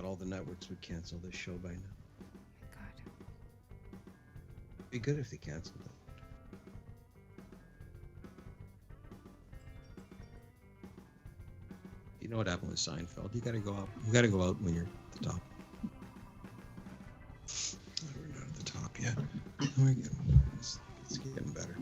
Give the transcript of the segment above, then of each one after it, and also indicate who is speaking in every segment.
Speaker 1: thought all the networks would cancel this show by now.
Speaker 2: God.
Speaker 1: Be good if they canceled it. You know what happened with Seinfeld? You gotta go up. You gotta go out when you're at the top. We're not at the top yet. It's getting better.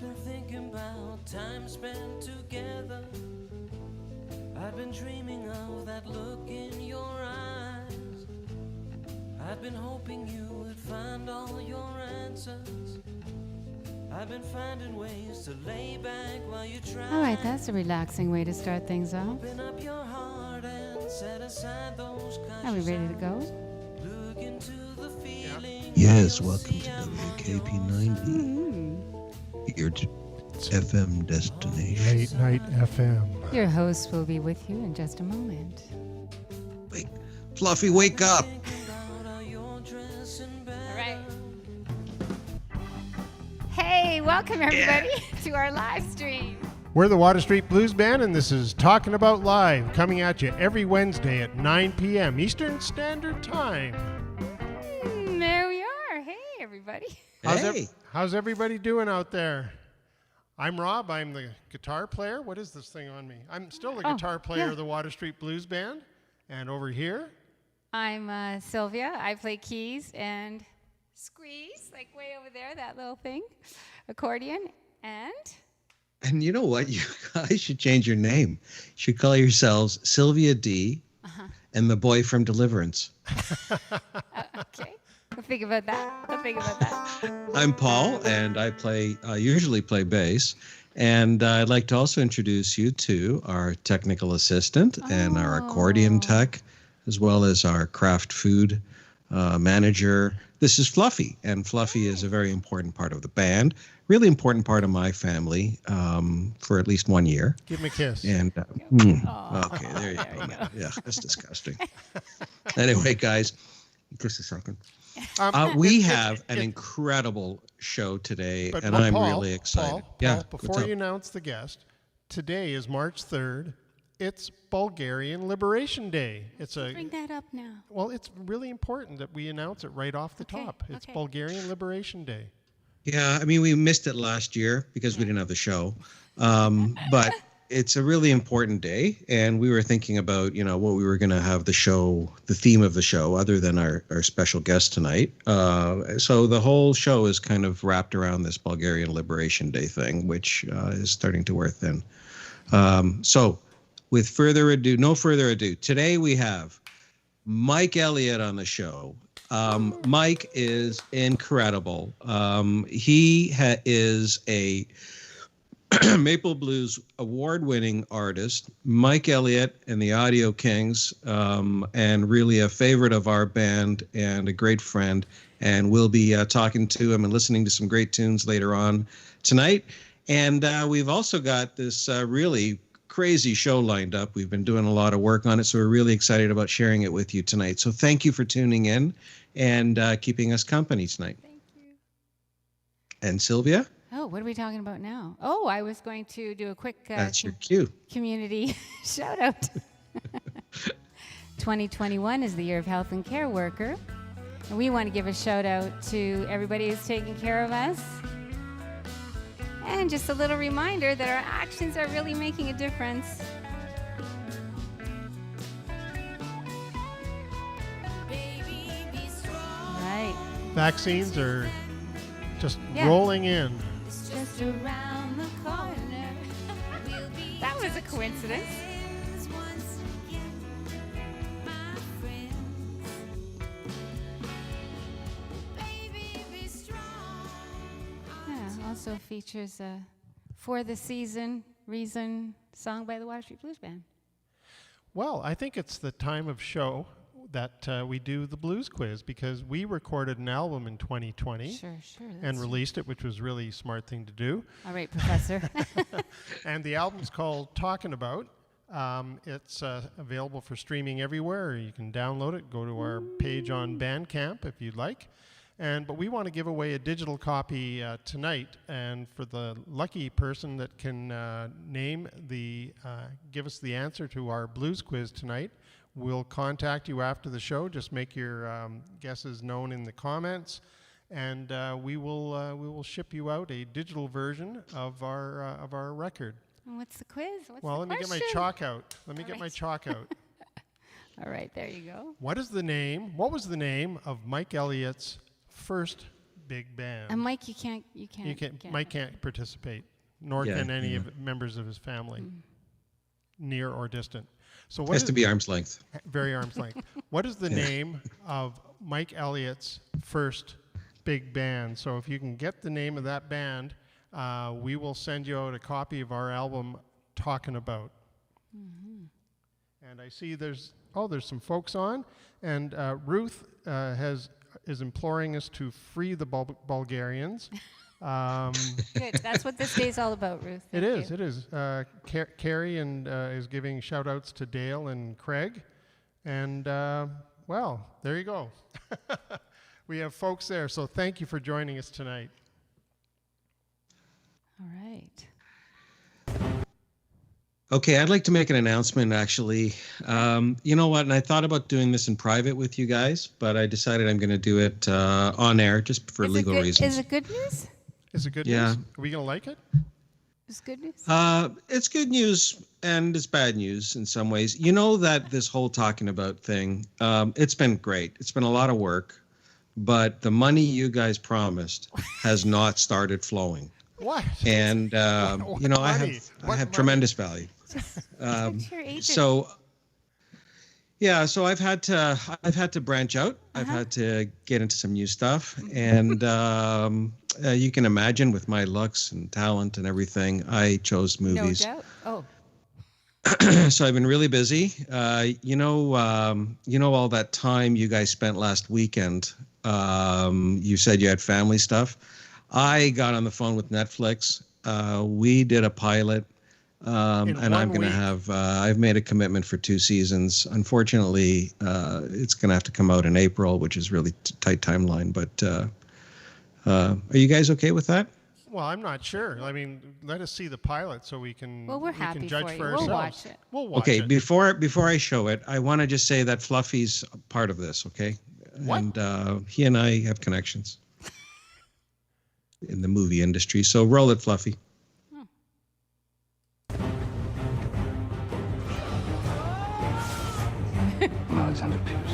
Speaker 3: been thinking about time spent together. I've been dreaming of that look in your eyes. I've been hoping you would find all your answers. I've been finding ways to lay back while you try.
Speaker 2: All right, that's a relaxing way to start things off.
Speaker 3: Open up your heart and set aside those
Speaker 2: Are we ready to go?
Speaker 3: Look into the feeling.
Speaker 1: Yes, welcome to WKP90,
Speaker 2: Mm.
Speaker 1: your FM destination.
Speaker 4: Late Night FM.
Speaker 2: Your host will be with you in just a moment.
Speaker 1: Wait, Fluffy, wake up!
Speaker 2: All right. Hey, welcome everybody to our live stream.
Speaker 4: We're the Water Street Blues Band, and this is Talking About Live, coming at you every Wednesday at 9 p.m. Eastern Standard Time.
Speaker 2: There we are. Hey, everybody.
Speaker 1: Hey!
Speaker 4: How's everybody doing out there? I'm Rob. I'm the guitar player. What is this thing on me? I'm still the guitar player of the Water Street Blues Band. And over here,
Speaker 2: I'm Sylvia. I play keys and squeeze, like way over there, that little thing, accordion,
Speaker 1: And you know what? You guys should change your name. You should call yourselves Sylvia D. And the boy from Deliverance.
Speaker 2: okay. We'll think about that.
Speaker 1: I'm Paul, and I usually play bass. And I'd like to also introduce you to our technical assistant and our accordion tech, as well as our craft food manager. This is Fluffy, and Fluffy is a very important part of the band, really important part of my family for at least 1 year.
Speaker 4: give me a kiss.
Speaker 1: And okay, there you go. Yeah, that's disgusting. Anyway, guys, just a second. We have an incredible show today, and I'm really excited.
Speaker 4: Paul, before you announce the guest, today is March 3rd. It's Bulgarian Liberation Day.
Speaker 2: Bring that up now.
Speaker 4: Well, it's really important that we announce it right off the top. It's Bulgarian Liberation Day.
Speaker 1: Yeah, I mean, we missed it last year because we didn't have the show. But it's a really important day, and we were thinking about, what we were going to have the theme of the show, other than our special guest tonight. So the whole show is kind of wrapped around this Bulgarian Liberation Day thing, which is starting to wear thin. So with no further ado, today we have Mike Elliott on the show. Mike is incredible. He is a Maple Blues award-winning artist, Mike Elliott and the Audio Kings, and really a favorite of our band and a great friend. And we'll be talking to him and listening to some great tunes later on tonight. And we've also got this really crazy show lined up. We've been doing a lot of work on it, so we're really excited about sharing it with you tonight. So thank you for tuning in and keeping us company tonight.
Speaker 2: Thank you.
Speaker 1: And Sylvia?
Speaker 2: Oh, what are we talking about now? Oh, I was going to do a quick
Speaker 1: That's your cue.
Speaker 2: community shout out. 2021 is the year of health and care worker. And we want to give a shout out to everybody who's taking care of us. And just a little reminder that our actions are really making a difference. Right.
Speaker 4: Vaccines are just rolling in.
Speaker 2: Just around the corner. That was a coincidence. Yeah, also features a For the Season Reason song by the Water Street Blues Band.
Speaker 4: Well, I think it's the time of show that we do the blues quiz, because we recorded an album in 2020
Speaker 2: Sure.
Speaker 4: and released it, which was really a smart thing to do.
Speaker 2: All right, Professor.
Speaker 4: And the album's called Talkin' About. It's available for streaming everywhere. You can download it. Go to our page on Bandcamp if you'd like. But we want to give away a digital copy tonight. And for the lucky person that can give us the answer to our blues quiz tonight, we'll contact you after the show. Just make your guesses known in the comments, and we will ship you out a digital version of our record.
Speaker 2: What's the quiz?
Speaker 4: Let me get my chalk out. My chalk out.
Speaker 2: All right, there you go.
Speaker 4: What was the name of Mike Elliott's first big band?
Speaker 2: And Mike, you can't.
Speaker 4: Mike can't participate, nor can any of members of his family, near or distant. So what
Speaker 1: has to be arm's length.
Speaker 4: Very arm's length. What is the name of Mike Elliott's first big band. So if you can get the name of that band, we will send you out a copy of our album, Talkin' About. Mm-hmm. And I see there's some folks on, and Ruth is imploring us to free the Bulgarians.
Speaker 2: Good. That's what this day's all about, Ruth.
Speaker 4: It is. Carrie is giving shout outs to Dale and Craig. And, well, there you go. We have folks there, so thank you for joining us tonight.
Speaker 2: All right.
Speaker 1: Okay, I'd like to make an announcement, actually. You know what? And I thought about doing this in private with you guys, but I decided I'm going to do it on air just for legal reasons.
Speaker 2: Is it good news?
Speaker 4: Is it good news? Are we going to like it?
Speaker 2: It's good news?
Speaker 1: It's good news and it's bad news in some ways. You know that this whole talking about thing, it's been great. It's been a lot of work, but the money you guys promised has not started flowing.
Speaker 4: What?
Speaker 1: And you know, I have tremendous value. So yeah, so I've had to branch out. I've had to get into some new stuff, and you can imagine with my looks and talent and everything, I chose movies.
Speaker 2: No doubt. Oh.
Speaker 1: So I've been really busy. You know all that time you guys spent last weekend. You said you had family stuff. I got on the phone with Netflix. We did a pilot, and I'm going to have. I've made a commitment for 2 seasons. Unfortunately, it's going to have to come out in April, which is really tight timeline. But are you guys okay with that?
Speaker 4: Well, I'm not sure. I mean, let us see the pilot so we can.
Speaker 2: Well, we're happy
Speaker 4: can judge
Speaker 2: for you.
Speaker 4: for
Speaker 2: We'll
Speaker 4: ourselves.
Speaker 2: watch it.
Speaker 4: We'll watch
Speaker 1: Okay,
Speaker 4: it.
Speaker 1: before I show it, I want to just say that Fluffy's part of this. Okay,
Speaker 4: What?
Speaker 1: and he and I have connections in the movie industry. So roll it, Fluffy.
Speaker 5: Alexander Pierce.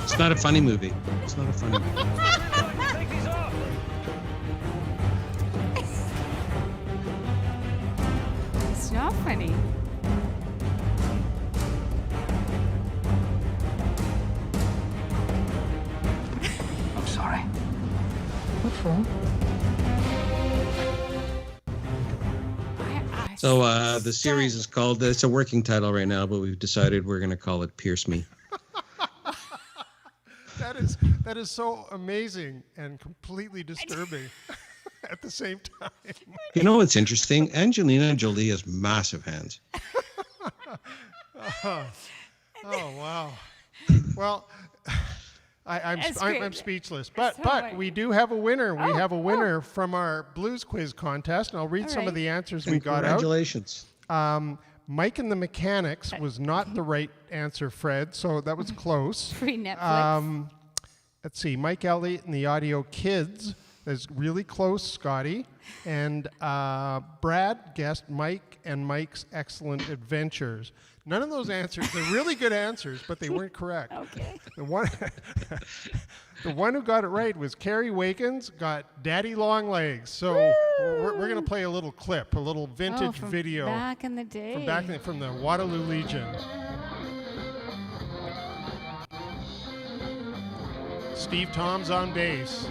Speaker 1: It's not a funny movie. It's not a funny movie.
Speaker 3: Take these off!
Speaker 2: It's not funny.
Speaker 5: I'm sorry. What for?
Speaker 1: So the series is called, it's a working title right now, but we've decided we're going to call it Pierce Me.
Speaker 4: That is so amazing and completely disturbing at the same time.
Speaker 1: You know what's interesting? Angelina Jolie has massive hands.
Speaker 4: Oh wow. Well, I'm speechless. But we do have a winner. We have a winner from our blues quiz contest, and I'll read some of the answers we got out.
Speaker 1: Congratulations.
Speaker 4: Mike and the Mechanics was not the right answer, Fred, so that was close.
Speaker 2: Free Netflix.
Speaker 4: Let's see. Mike Elliott and the Audio Kids is really close, Scotty. And Brad guessed Mike and Mike's Excellent Adventures. None of those answers, they're really good answers, but they weren't correct.
Speaker 2: Okay.
Speaker 4: The one who got it right was Carrie Wakens, got Daddy Longlegs. So we're going to play a little clip, a little vintage
Speaker 2: from
Speaker 4: video.
Speaker 2: back in the day.
Speaker 4: From the Waterloo Legion. Steve Tom's on bass.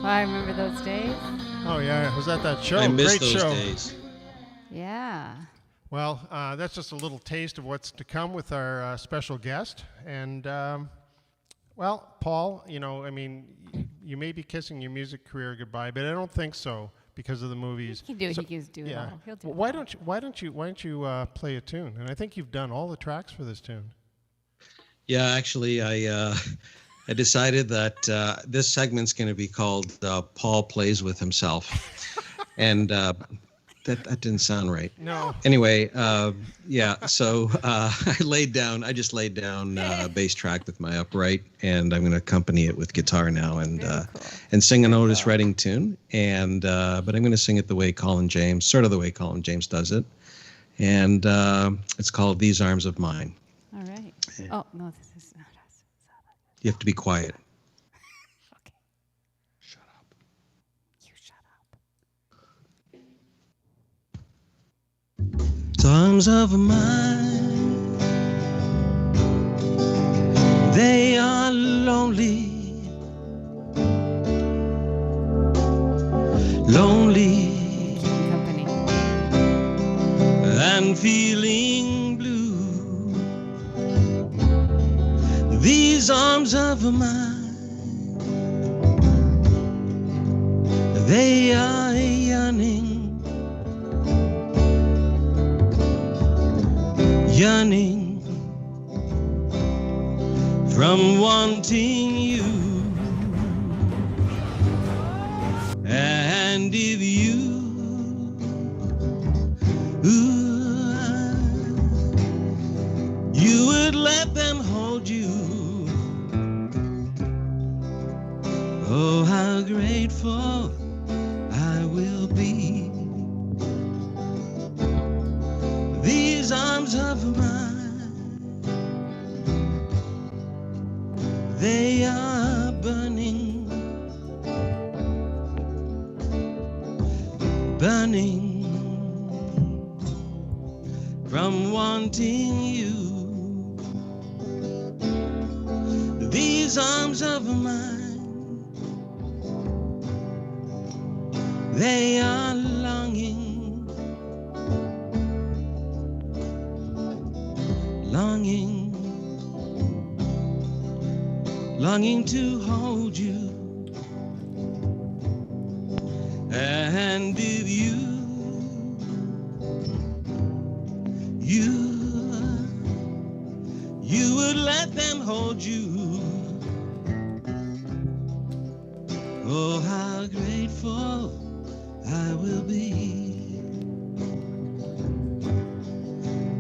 Speaker 2: I remember those days.
Speaker 4: Oh yeah, I was at that show.
Speaker 1: I miss
Speaker 4: Great
Speaker 1: those
Speaker 4: show.
Speaker 1: days.
Speaker 2: Yeah.
Speaker 4: Well, that's just a little taste of what's to come with our special guest. And, well, Paul, you know, I mean, you may be kissing your music career goodbye, but I don't think so because of the movies.
Speaker 2: He can do it. He can do it all. He'll do
Speaker 4: Well,
Speaker 2: it.
Speaker 4: why don't you play a tune? And I think you've done all the tracks for this tune.
Speaker 1: Yeah, actually, I decided that this segment's going to be called Paul Plays with Himself. And that didn't sound right.
Speaker 4: No.
Speaker 1: Anyway, so I just laid down a bass track with my upright, and I'm going to accompany it with guitar now and sing an Otis Redding tune. And but I'm going to sing it sort of the way Colin James does it. And it's called These Arms of Mine.
Speaker 2: All right. Oh, no, this is not us.
Speaker 1: You have to be quiet.
Speaker 2: Okay.
Speaker 1: Shut up.
Speaker 2: You shut up.
Speaker 1: These arms of mine, they are lonely, lonely,
Speaker 2: Keeping company.
Speaker 1: and feeling blue. These arms of mine, they are yearning, yearning from wanting you. And if you would let them hold you, oh, how grateful I will be. These arms of mine, they are burning, burning from wanting you. These arms of mine, they are longing, longing, longing to hold you. And if you would let them hold you, oh, how grateful I will be.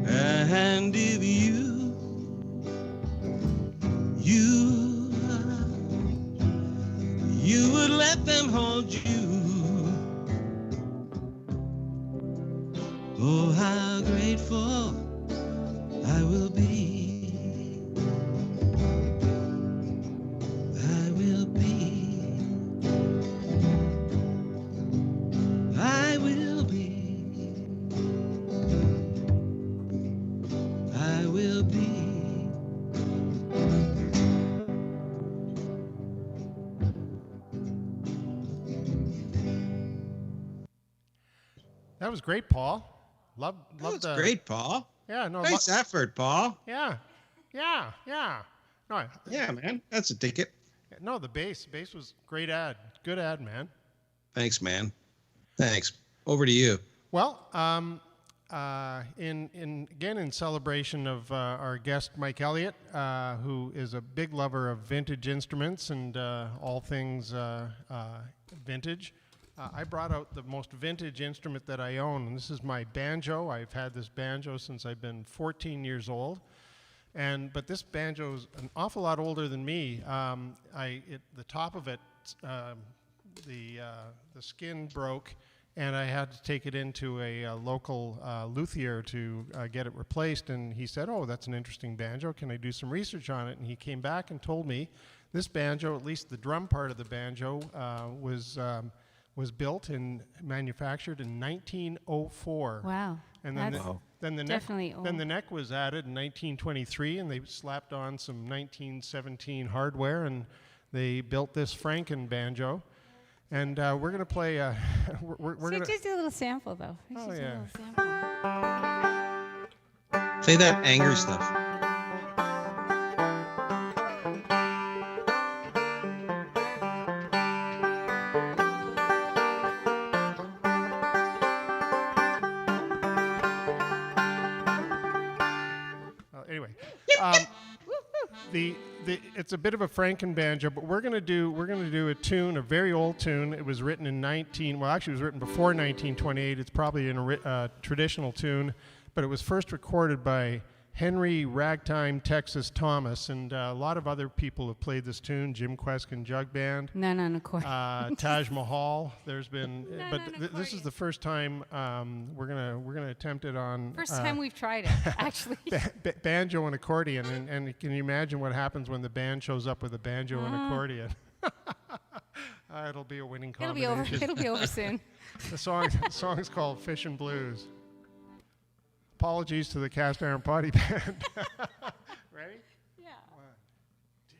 Speaker 1: And if you would let them hold you, oh, how grateful I will be. I will be. I will be. I will be.
Speaker 4: That was great, Paul. Love
Speaker 1: That's
Speaker 4: the
Speaker 1: great, Paul.
Speaker 4: Yeah, no.
Speaker 1: Nice effort, Paul.
Speaker 4: Yeah. No,
Speaker 1: Yeah, man. That's a ticket.
Speaker 4: no, the bass was great ad. Good ad, man.
Speaker 1: Thanks, man. Thanks. Over to you.
Speaker 4: Well, in celebration of our guest Mike Elliott, who is a big lover of vintage instruments and all things vintage, I brought out the most vintage instrument that I own, and this is my banjo. I've had this banjo since I've been 14 years old, but this banjo is an awful lot older than me. The top of it, the skin broke, and I had to take it into a local luthier to get it replaced. And he said, "Oh, that's an interesting banjo. Can I do some research on it?" And he came back and told me this banjo, at least the drum part of the banjo, was built and manufactured in 1904.
Speaker 2: Wow.
Speaker 4: And then
Speaker 2: That's
Speaker 4: then the
Speaker 2: definitely
Speaker 4: neck
Speaker 2: old.
Speaker 4: then the neck was added in 1923, and they slapped on some 1917 hardware, and they built this Franken banjo. And we're gonna play. We're
Speaker 2: So
Speaker 4: gonna.
Speaker 2: just do a little sample, though.
Speaker 4: Oh,
Speaker 2: Just do a
Speaker 4: yeah.
Speaker 2: little sample.
Speaker 1: Say that anger stuff.
Speaker 4: Anyway, it's a bit of a Franken banjo, but we're gonna do a tune, a very old tune. It was written in it was written before 1928. It's probably a traditional tune, but it was first recorded by Henry Ragtime Texas Thomas, and a lot of other people have played this tune. Jim Kweskin Jug Band, Taj Mahal. There's been, this is the first time we're gonna attempt it on.
Speaker 2: First time we've tried it, actually.
Speaker 4: Banjo and accordion, and can you imagine what happens when the band shows up with a banjo and accordion? It'll be a winning combination.
Speaker 2: It'll be over soon.
Speaker 4: The song's called Fish and Blues. Apologies to the Cast Iron Potty Band. Ready?
Speaker 2: Yeah.
Speaker 4: 1, 2,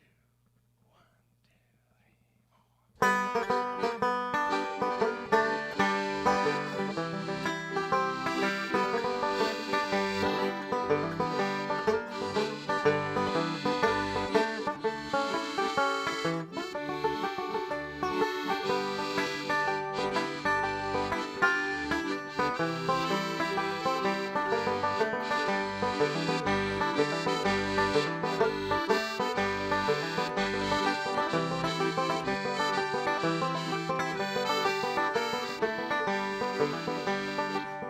Speaker 4: 1, 2, 3, 4.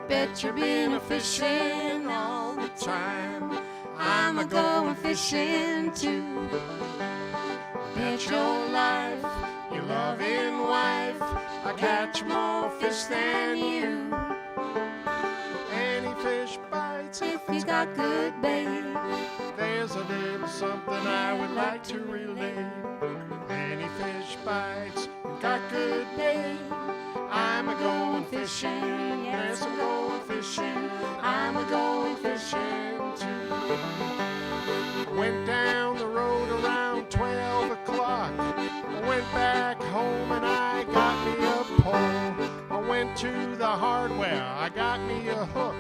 Speaker 3: Bet you've been a-fishing all the time. I'm a-going fishing too. Bet your life, your loving wife, I catch more fish than you.
Speaker 4: Any fish bites
Speaker 3: If he's got good bait,
Speaker 4: There's a little something I would like to relate. Any fish bites got good bait. I'm a-going fishing, yes, I'm going fishing. I'm a-going fishing too. Went down the road around 12 o'clock. I went back home and I got me a pole. I went to the hardware, I got me a hook.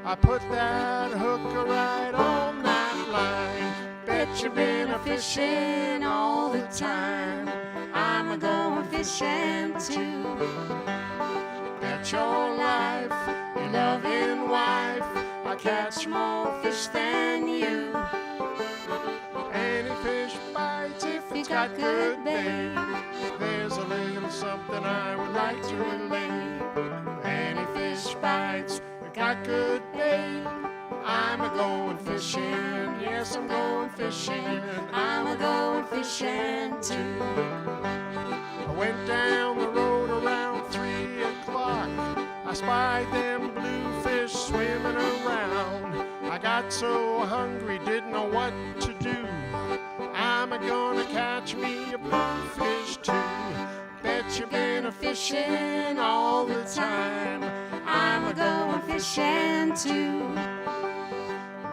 Speaker 4: I put that hook right on that line.
Speaker 3: Bet you've been a-fishing all the time. I'm a-going fishing too. Bet your life, your loving wife, I catch more fish than you.
Speaker 4: Any fish bites if
Speaker 3: He's got good bait.
Speaker 4: There's a little something I would like to relate. Any fish bites got good bait. I'm a-going fishing, yes, I'm going fishing.
Speaker 3: I'm a-going fishing too.
Speaker 4: I went down the road around 3 o'clock. I spied them bluefish swimming around. I got so hungry, didn't know what to do. I'm a-gonna catch me a bluefish too. Bet you've been a-fishing all the time.
Speaker 3: I'm a-going fishing too.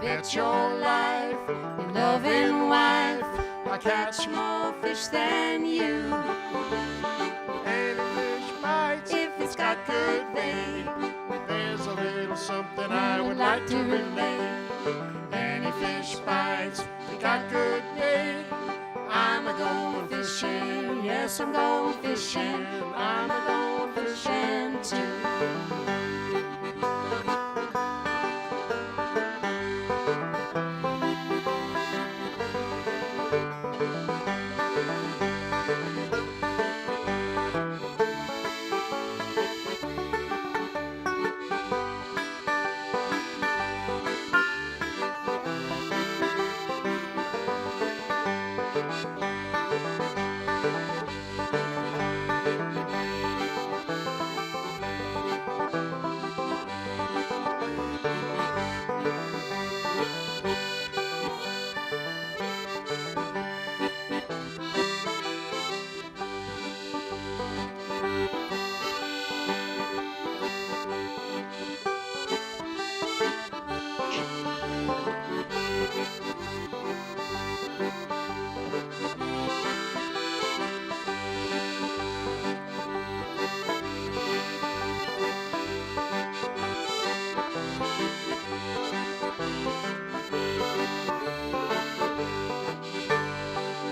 Speaker 3: Bet your life, your loving wife, I catch more fish than you.
Speaker 4: Any fish bites
Speaker 3: If it's got good bait,
Speaker 4: there's a little something I would like to relate.
Speaker 3: any fish bites, got good bait. I'm a-going fishing, yes, I'm going fishing. I'm a-going fishing too.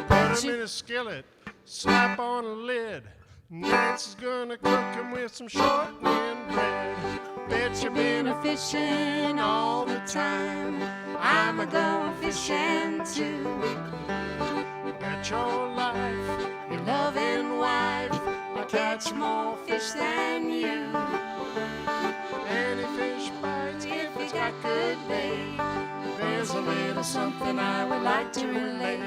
Speaker 4: Put 'em in a skillet, slap on a lid. Nancy's gonna cook 'em with some shortening bread. Bet you've been a
Speaker 3: Fishing all the time. I'm a-going fishing too. bet your life, your loving wife, will catch more fish than you. Any fish bites if it's got good bait. There's a little something I would like to relate.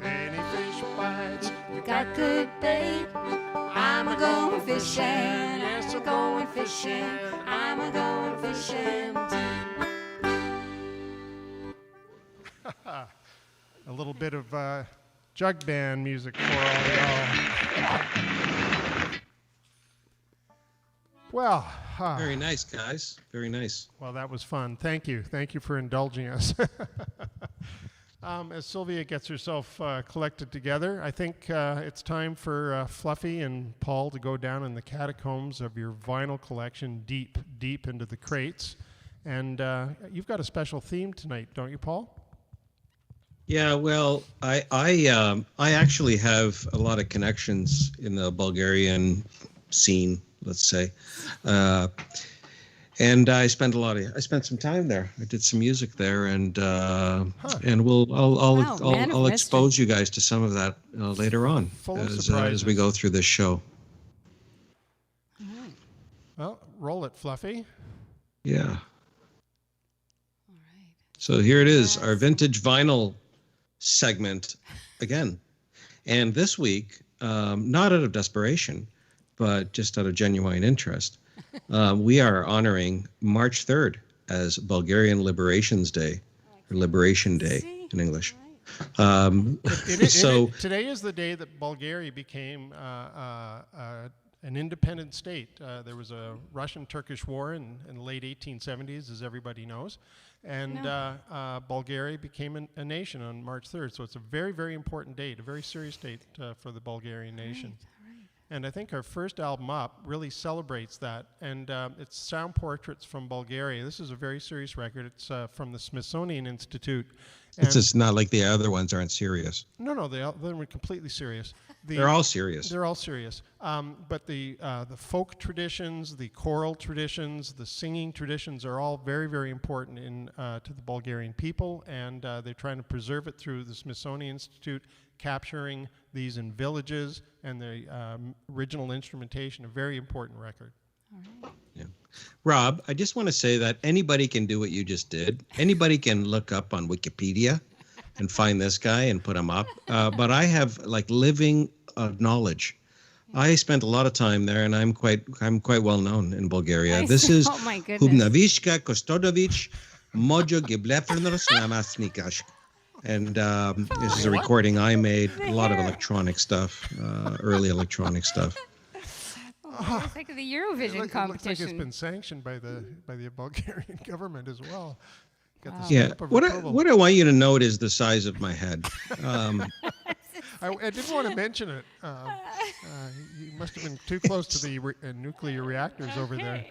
Speaker 3: Any fish bites, you got good bait. I'm a going fishing, yes, I'm going fishing. I'm a going fishing too.
Speaker 4: A little bit of jug band music for all y'all. Well,
Speaker 1: Very nice, guys. Very nice.
Speaker 4: well, that was fun. Thank you. Thank you for indulging us. As Sylvia gets herself collected together, I think it's time for Fluffy and Paul to go down in the catacombs of your vinyl collection, deep, deep into the crates. And you've got a special theme tonight, don't you, Paul?
Speaker 1: Yeah, well, I actually have a lot of connections in the Bulgarian scene, let's say, and I spent some time there. I did some music there, and I'll expose you guys to some of that later on as we go through this show.
Speaker 4: Well, roll it, Fluffy.
Speaker 1: Yeah.
Speaker 2: All right.
Speaker 1: So here it is, our vintage vinyl segment again. And this week, not out of desperation, but just out of genuine interest, we are honoring March 3rd as Bulgarian Liberations Day, or Liberation Day in English.
Speaker 4: Today is the day that Bulgaria became an independent state. There was a Russian-Turkish war in the late 1870s, as everybody knows, and Bulgaria became a nation on March 3rd. So it's a very, very important date, a very serious date for the Bulgarian nation.
Speaker 2: Right.
Speaker 4: And I think our first album up really celebrates that. And it's Sound Portraits from Bulgaria. This is a very serious record. It's from the Smithsonian Institute.
Speaker 1: It's just not like the other ones aren't serious.
Speaker 4: No, they're completely serious.
Speaker 1: They're all serious.
Speaker 4: They're all serious. But the folk traditions, the choral traditions, the singing traditions are all very, very important to the Bulgarian people, and they're trying to preserve it through the Smithsonian Institute, capturing these in villages and the original instrumentation. A very important record.
Speaker 2: All right.
Speaker 1: Yeah. Rob, I just want to say that anybody can do what you just did. Anybody can look up on Wikipedia and find this guy and put him up. But I have like living knowledge. I spent a lot of time there, and I'm quite well known in Bulgaria. This is
Speaker 2: Oh my goodness.
Speaker 1: Hubnavishka Kostodovic Mojo Giblefrnos Namasnikash. And this is a recording I made, a lot of electronic stuff, early electronic stuff.
Speaker 2: Oh, it's like the Eurovision
Speaker 4: It looks
Speaker 2: competition.
Speaker 4: like it's been sanctioned by the Bulgarian government as well. Got the
Speaker 1: Yeah,
Speaker 4: stamp of
Speaker 1: what
Speaker 4: approval.
Speaker 1: I want you to note is the size of my head.
Speaker 4: I didn't want to mention it. You must have been too close to the nuclear reactors over there.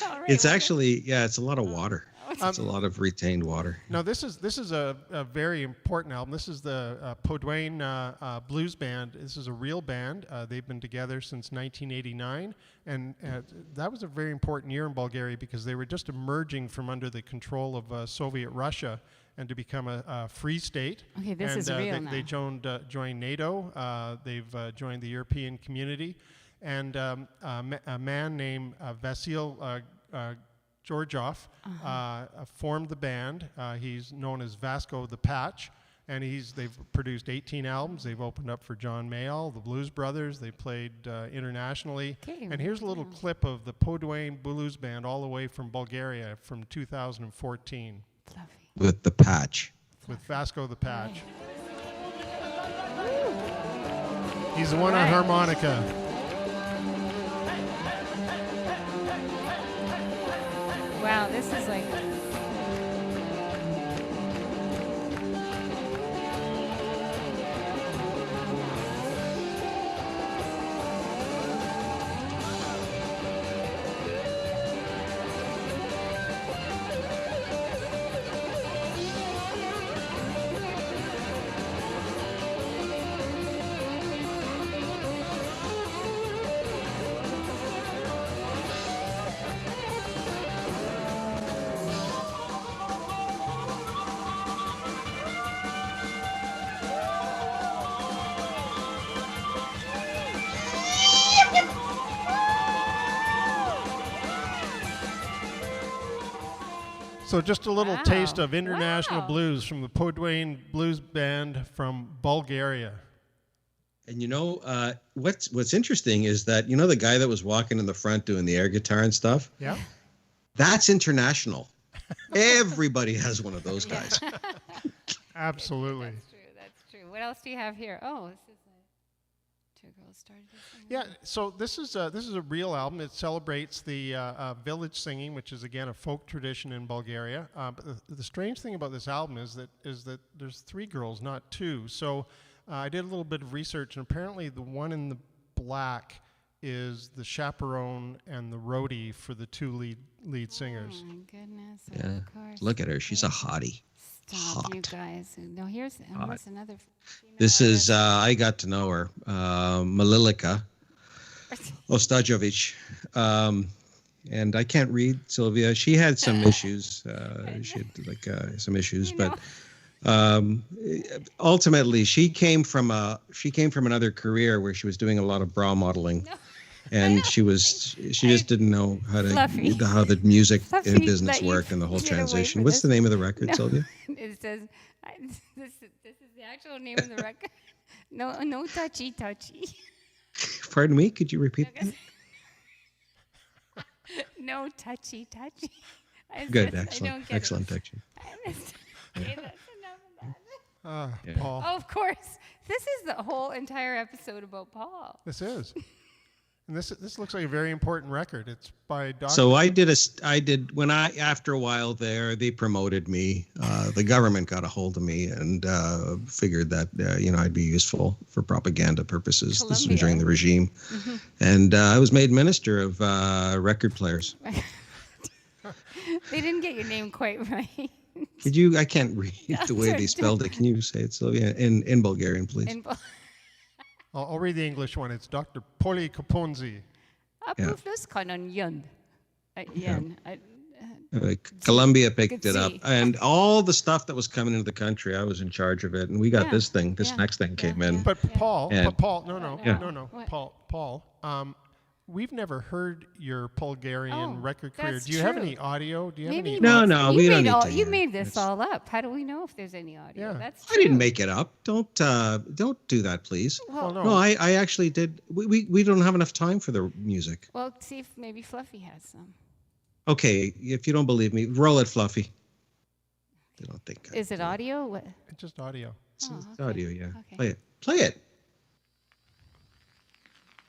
Speaker 2: All right,
Speaker 1: It's
Speaker 2: well,
Speaker 1: actually, it's a lot of water. It's a lot of retained water.
Speaker 4: Now this is a very important album. This is the Podwane Blues Band. This is a real band. They've been together since 1989, and that was a very important year in Bulgaria because they were just emerging from under the control of Soviet Russia and to become a free state.
Speaker 2: Okay, this
Speaker 4: and,
Speaker 2: is real now.
Speaker 4: They joined NATO. They've joined the European Community, and a man named Vasil Georgiev formed the band. He's known as Vasco the Patch, and they've produced 18 albums. They've opened up for John Mayall, the Blues Brothers. They played internationally.
Speaker 2: Okay,
Speaker 4: And here's a little clip of the Podwane Blues Band all the way from Bulgaria from 2014
Speaker 2: Fluffy.
Speaker 1: With the patch.
Speaker 4: with Vasco the Patch. He's the one on harmonica.
Speaker 2: Wow, this is like.
Speaker 4: So just a little
Speaker 2: Wow.
Speaker 4: taste of international
Speaker 2: Wow.
Speaker 4: blues from the Podwayne Blues Band from Bulgaria.
Speaker 1: And what's interesting is that the guy that was walking in the front doing the air guitar and stuff.
Speaker 4: Yeah.
Speaker 1: That's international. Everybody has one of those guys.
Speaker 4: Absolutely.
Speaker 2: That's true. That's true. What else do you have here? Oh, this is Two Girls Started This Thing.
Speaker 4: Yeah, so this is a real album. It celebrates the village singing, which is again a folk tradition in Bulgaria. But the strange thing about this album is that there's 3 girls, not 2. So I did a little bit of research, and apparently the one in the black is the chaperone and the roadie for the 2 lead singers.
Speaker 2: Oh my goodness!
Speaker 1: Yeah.
Speaker 2: Of course.
Speaker 1: Look at her. She's a hottie.
Speaker 2: Stop, you
Speaker 1: hot.
Speaker 2: guys. No, here's another. Female
Speaker 1: This is,
Speaker 2: artist.
Speaker 1: I got to know her, Malilika Ostajovic. And I can't read Sylvia. She had some issues. She had some issues, but ultimately she came from another career where she was doing a lot of bra modeling.
Speaker 2: No.
Speaker 1: And she just didn't know how the music
Speaker 2: Fluffy,
Speaker 1: business
Speaker 2: let you
Speaker 1: worked and the whole
Speaker 2: get away
Speaker 1: transition.
Speaker 2: from
Speaker 1: What's
Speaker 2: this.
Speaker 1: the name of the record,
Speaker 2: No.
Speaker 1: Sylvia?
Speaker 2: It says this is the actual name of the record. No touchy.
Speaker 1: Pardon me, could you repeat that?
Speaker 2: No touchy.
Speaker 1: Good,
Speaker 2: I
Speaker 1: excellent,
Speaker 2: don't get
Speaker 1: excellent,
Speaker 2: it.
Speaker 1: actually.
Speaker 2: Okay, that's enough of that.
Speaker 1: Yeah.
Speaker 4: Paul.
Speaker 2: Oh, of course. This is the whole entire episode about Paul.
Speaker 4: This is. And this looks like a very important record. It's by Dr.
Speaker 1: So after a while there, they promoted me. The government got a hold of me and figured that I'd be useful for propaganda purposes. This was
Speaker 2: Columbia.
Speaker 1: during the regime, and I was made minister of record players.
Speaker 2: They didn't get your name quite right.
Speaker 1: Could you? I can't read the way they spelled it. Can you say it, Sylvia, in Bulgarian, please?
Speaker 4: I'll read the English one. It's Dr. Poli Kaponzi.
Speaker 2: Plus kanon yun. Yan.
Speaker 1: Columbia picked
Speaker 2: Good
Speaker 1: it up,
Speaker 2: see.
Speaker 1: and all the stuff that was coming into the country, I was in charge of it, and we got this thing. This next thing came in.
Speaker 4: But Paul,
Speaker 1: Yeah.
Speaker 4: no,
Speaker 2: What?
Speaker 4: Paul. We've never heard your Bulgarian record career.
Speaker 2: that's
Speaker 4: Do you have
Speaker 2: true.
Speaker 4: any audio? Do you have
Speaker 2: Maybe
Speaker 4: any?
Speaker 1: No,
Speaker 2: you
Speaker 1: we don't
Speaker 2: made
Speaker 1: need
Speaker 2: all,
Speaker 1: to
Speaker 2: You
Speaker 1: hear
Speaker 2: made
Speaker 1: it.
Speaker 2: this
Speaker 1: It's-
Speaker 2: all up. How do we know if there's any audio?
Speaker 4: Yeah.
Speaker 2: That's
Speaker 1: I
Speaker 2: true.
Speaker 1: didn't make it up. Don't do that, please.
Speaker 4: Well, no.
Speaker 1: No, I actually did. We don't have enough time for the music.
Speaker 2: Well, see if maybe Fluffy has some.
Speaker 1: Okay, if you don't believe me, roll it, Fluffy. I don't think.
Speaker 2: Is it audio? What?
Speaker 4: It's just audio.
Speaker 1: It's
Speaker 2: Oh,
Speaker 1: it's
Speaker 2: okay.
Speaker 1: audio, yeah.
Speaker 2: Okay.
Speaker 1: Play it.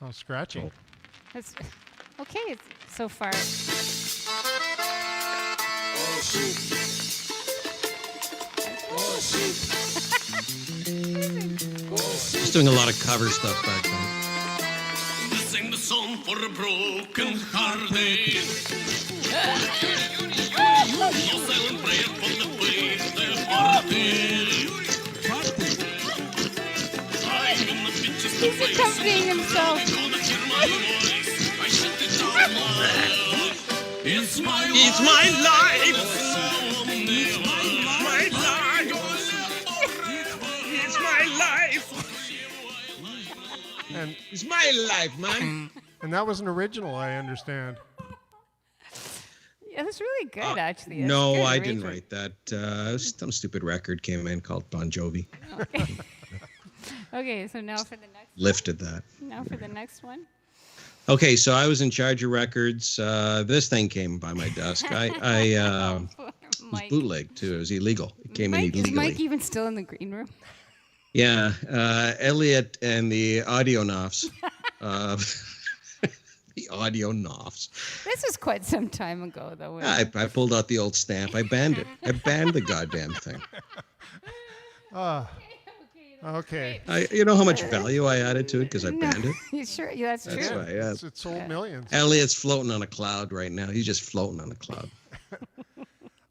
Speaker 4: Oh, scratching.
Speaker 2: That's, okay, it's so far.
Speaker 1: Just doing a lot of cover stuff back then.
Speaker 3: Sing the song for a broken hearted. No silent prayer for the faith departed. I'm in the bitch's
Speaker 2: He's
Speaker 3: face.
Speaker 2: accompanying himself.
Speaker 3: Gonna hear my voice. I shut it down loud. It's my life.
Speaker 1: It's my life.
Speaker 3: It's
Speaker 1: My life. It's my life.
Speaker 4: And
Speaker 1: It's my life, man.
Speaker 4: that was an original, I understand.
Speaker 2: Yeah, that's really good, actually. That's
Speaker 1: No,
Speaker 2: good
Speaker 1: I didn't
Speaker 2: arrangement.
Speaker 1: write that. Some stupid record came in called Bon Jovi.
Speaker 2: Okay, so now for the next.
Speaker 1: Lifted that.
Speaker 2: Now for the next one.
Speaker 1: Okay, so I was in charge of records. This thing came by my desk. I
Speaker 2: Poor
Speaker 1: was
Speaker 2: Mike.
Speaker 1: bootlegged too. It was illegal. It came in
Speaker 2: Mike, is
Speaker 1: illegally.
Speaker 2: Mike even still in the green room?
Speaker 1: Yeah, Elliott and the Audio Knofs. The Audio Knofs.
Speaker 2: This was quite some time ago, though.
Speaker 1: I pulled out the old stamp. I banned it. I banned the goddamn thing.
Speaker 4: Okay.
Speaker 1: You know how much value I added to it because I banned it?
Speaker 2: You sure? Yeah, that's
Speaker 1: That's
Speaker 2: true.
Speaker 1: right. Yeah.
Speaker 4: It sold millions.
Speaker 1: Elliott's floating on a cloud right now. He's just floating on a cloud.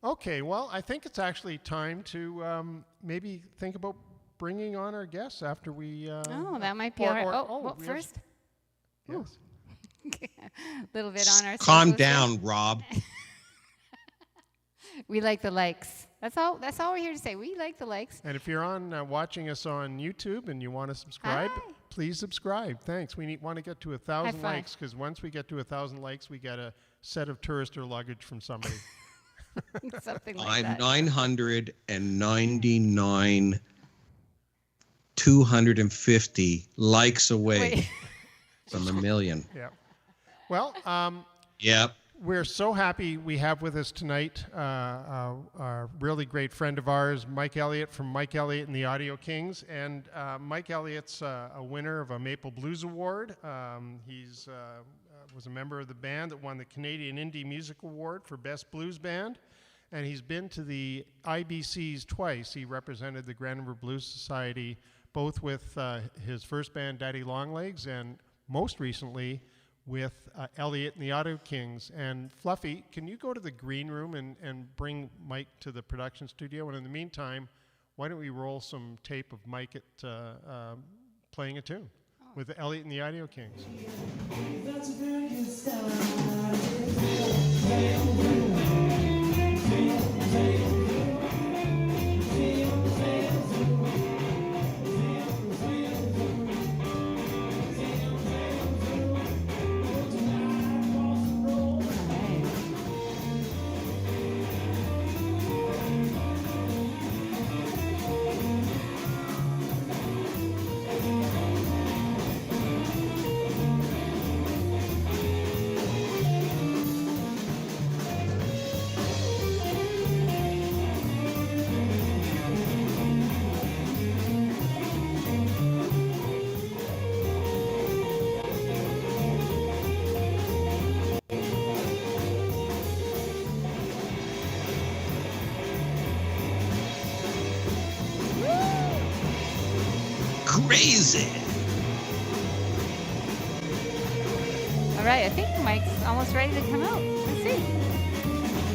Speaker 4: Okay, well, I think it's actually time to maybe think about bringing on our guests after we.
Speaker 2: Oh, that might be
Speaker 4: or-
Speaker 2: all right.
Speaker 4: or-
Speaker 2: Well,
Speaker 4: we
Speaker 2: first,
Speaker 4: Yes.
Speaker 2: a little bit on our.
Speaker 1: Calm
Speaker 2: socials here.
Speaker 1: down, Rob.
Speaker 2: We like the likes. That's all. That's all we're here to say. We like the likes.
Speaker 4: And if you're on watching us on YouTube and you want to subscribe,
Speaker 2: Hi.
Speaker 4: please subscribe. Thanks. We want to get to 1,000
Speaker 2: five.
Speaker 4: likes because once we get to 1,000 likes, we get a set of tourister luggage from somebody.
Speaker 2: Something like
Speaker 1: I'm
Speaker 2: that.
Speaker 1: 999 250 likes away
Speaker 2: Wait.
Speaker 1: from a million.
Speaker 4: Yeah. Well,
Speaker 1: Yep.
Speaker 4: we're so happy we have with us tonight a really great friend of ours, Mike Elliott from Mike Elliott and the Audio Kings. And Mike Elliott's a winner of a Maple Blues Award. He's was a member of the band that won the Canadian Indie Music Award for Best Blues Band. And he's been to the IBCs twice. He represented the Grand River Blues Society, both with his first band, Daddy Longlegs, and most recently with Elliott and the Audio Kings. And Fluffy, can you go to the green room and bring Mike to the production studio? And in the meantime, why don't we roll some tape of Mike playing a tune with Elliott and the Audio Kings.
Speaker 6: That's a very good start.
Speaker 1: Crazy.
Speaker 2: All right, I think Mike's almost ready to come out. Let's see.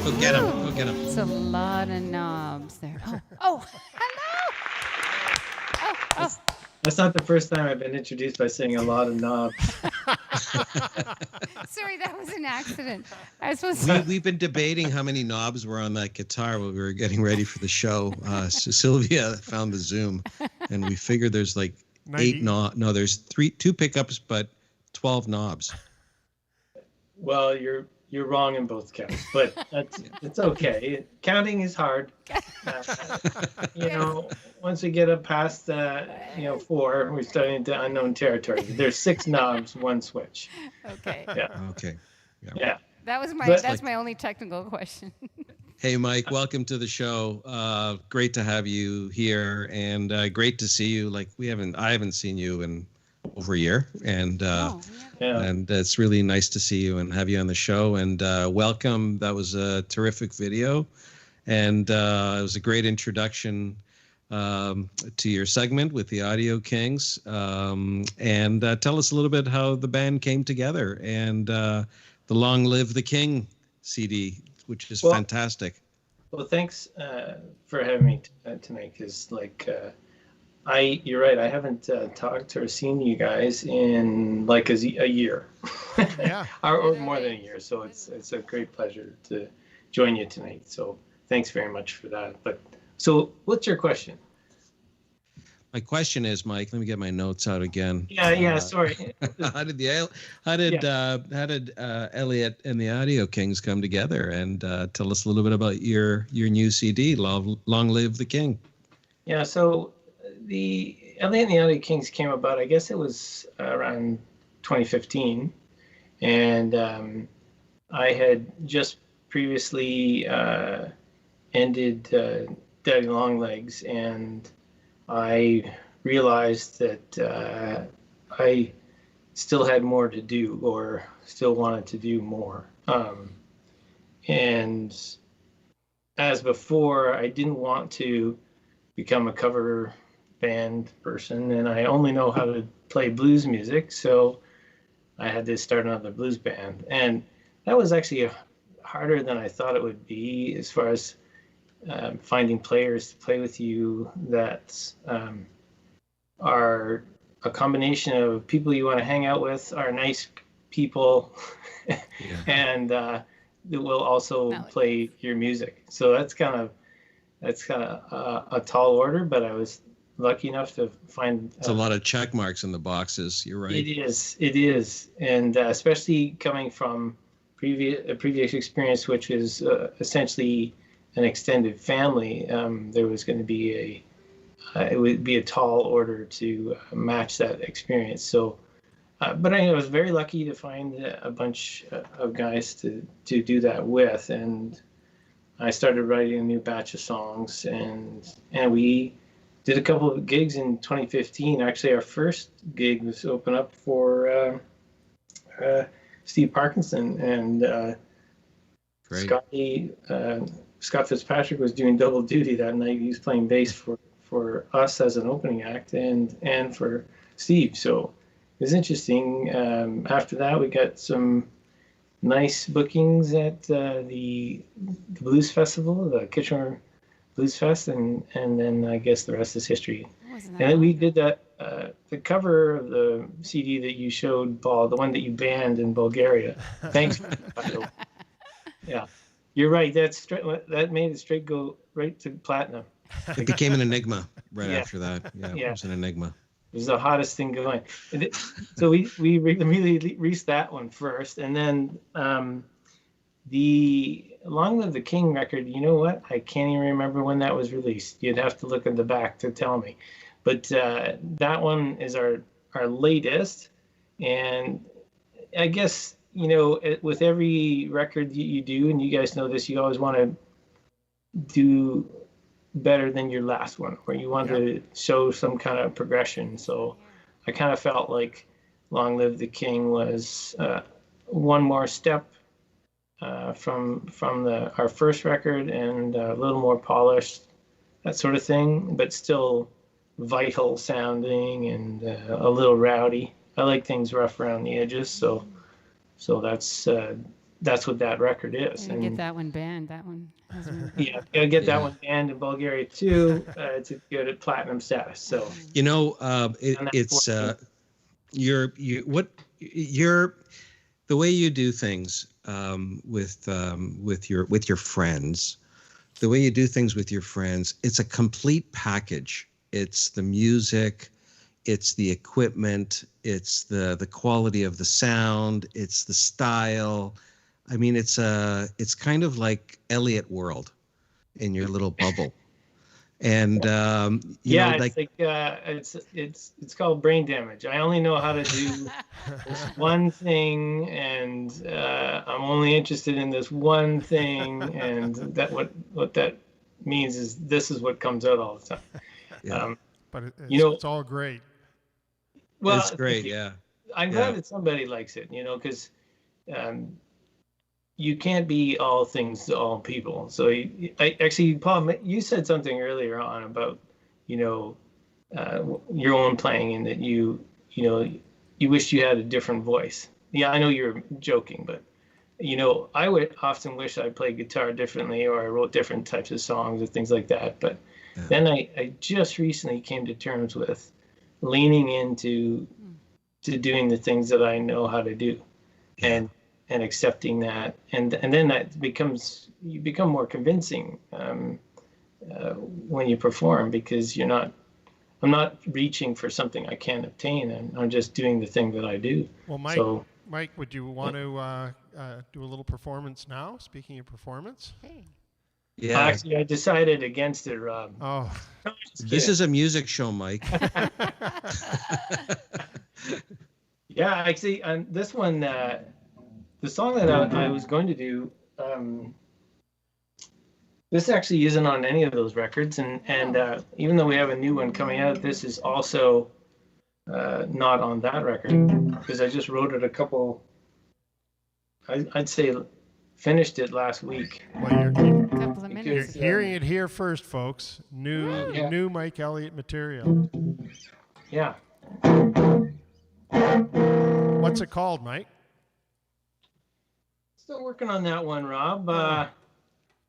Speaker 1: Go get him.
Speaker 2: Ooh,
Speaker 1: Go get him.
Speaker 2: it's a lot of knobs there. Oh, hello. Oh.
Speaker 7: That's not the first time I've been introduced by saying a lot of knobs.
Speaker 2: Sorry, that was an accident. I was supposed to.
Speaker 1: We've been debating how many knobs were on that guitar while we were getting ready for the show. So Sylvia found the Zoom, and we figured there's like 8 knobs. No, there's 2 pickups, but 12 knobs.
Speaker 7: Well, you're wrong in both counts, but it's okay. Counting is hard. You know, once we get up past 4, we're starting into unknown territory. There's 6 knobs, 1 switch.
Speaker 2: Okay.
Speaker 7: Yeah.
Speaker 1: Okay.
Speaker 7: Yeah.
Speaker 2: That's
Speaker 7: But-
Speaker 2: my only technical question.
Speaker 1: Hey, Mike, welcome to the show. Great to have you here, and great to see you. Like I haven't seen you in over a year, and
Speaker 7: Yeah.
Speaker 1: and it's really nice to see you and have you on the show. And welcome. That was a terrific video, and it was a great introduction to your segment with the Audio Kings. And tell us a little bit how the band came together and the Long Live the King CD, which is fantastic.
Speaker 7: Well, thanks for having me tonight. Because you're right. I haven't talked or seen you guys in like a year,
Speaker 4: Yeah.
Speaker 7: or more than a year. So it's a great pleasure to join you tonight. So thanks very much for that. But so, what's your question?
Speaker 1: My question is, Mike, let me get my notes out again.
Speaker 7: Yeah. Sorry.
Speaker 1: How did Elliott and the Audio Kings come together? And tell us a little bit about your new CD, Long Live the King.
Speaker 7: Yeah. So the Elliott and the Audio Kings came about, I guess it was around 2015, and I had just previously ended Daddy Longlegs, and I realized that I still had more to do, or still wanted to do more. And as before, I didn't want to become a cover band person, and I only know how to play blues music, so I had to start another blues band. And that was actually harder than I thought it would be, as far as finding players to play with you that are a combination of people you want to hang out with, are nice people, and that will also play your music. So that's kind of a tall order, but I was lucky enough to find.
Speaker 1: It's a lot of check marks in the boxes. You're right.
Speaker 7: It is, and especially coming from previous experience, which is essentially an extended family. There was going to be it would be a tall order to match that experience. So, but I was very lucky to find a bunch of guys to do that with, and I started writing a new batch of songs, and we did a couple of gigs in 2015. Actually, our first gig was open up for Steve Parkinson, and Scott Fitzpatrick was doing double duty that night. He was playing bass for us as an opening act and for Steve. So it was interesting. After that, we got some nice bookings at the Blues Festival, the Kitchener Blues Fest, and then I guess the rest is history. And then we did that. The cover of the CD that you showed, Paul, the one that you banned in Bulgaria. Thanks. Yeah, you're right. That made it straight go right to platinum.
Speaker 1: It became an enigma after that. Yeah, it was an enigma.
Speaker 7: It was the hottest thing going. So we immediately released that one first, and then the Long Live the King record. You know what? I can't even remember when that was released. You'd have to look at the back to tell me. But that one is our latest, and I guess, you know, with every record that you do, and you guys know this, you always want to do better than your last one, or you want to show some kind of progression. So I kind of felt like Long Live the King was one more step from our first record, and a little more polished, that sort of thing, but still vital sounding and a little rowdy. I like things rough around the edges, so that's what that record is.
Speaker 2: And get that one banned. That one.
Speaker 7: Yeah, gotta get that one banned in Bulgaria too to get it platinum status. So
Speaker 1: you know, it's the way you do things with your friends. The way you do things with your friends, it's a complete package. It's the music, it's the equipment, it's the quality of the sound, it's the style. I mean, it's kind of like Elliott world in your little bubble. And you know,
Speaker 7: it's called brain damage. I only know how to do this one thing, and I'm only interested in this one thing, and that what that means is this is what comes out all the time.
Speaker 1: Yeah.
Speaker 4: But
Speaker 7: it's
Speaker 4: all great.
Speaker 7: Well,
Speaker 1: it's great. Yeah.
Speaker 7: I'm glad that somebody likes it, you know, because you can't be all things to all people. So Paul, you said something earlier on about, you know, your own playing, and that you wished you had a different voice. Yeah, I know you're joking, but you know, I would often wish I played guitar differently, or I wrote different types of songs or things like that. But then I just recently came to terms with leaning into doing the things that I know how to do, and accepting that, and then that you become more convincing when you perform, because I'm not reaching for something I can't obtain, and I'm just doing the thing that I do.
Speaker 4: Well, Mike, would you want to do a little performance now? Speaking of performance.
Speaker 2: Hey.
Speaker 1: Yeah.
Speaker 7: Actually, I decided against it, Rob.
Speaker 4: Oh.
Speaker 1: This is a music show, Mike.
Speaker 7: Yeah, actually, on this one, the song that I was going to do, this actually isn't on any of those records, and even though we have a new one coming out, this is also not on that record, because I just wrote it I'd say finished it last week.
Speaker 4: Well, you're hearing it here first, folks. New Mike Elliott material.
Speaker 7: Yeah.
Speaker 4: What's it called, Mike?
Speaker 7: Still working on that one, Rob.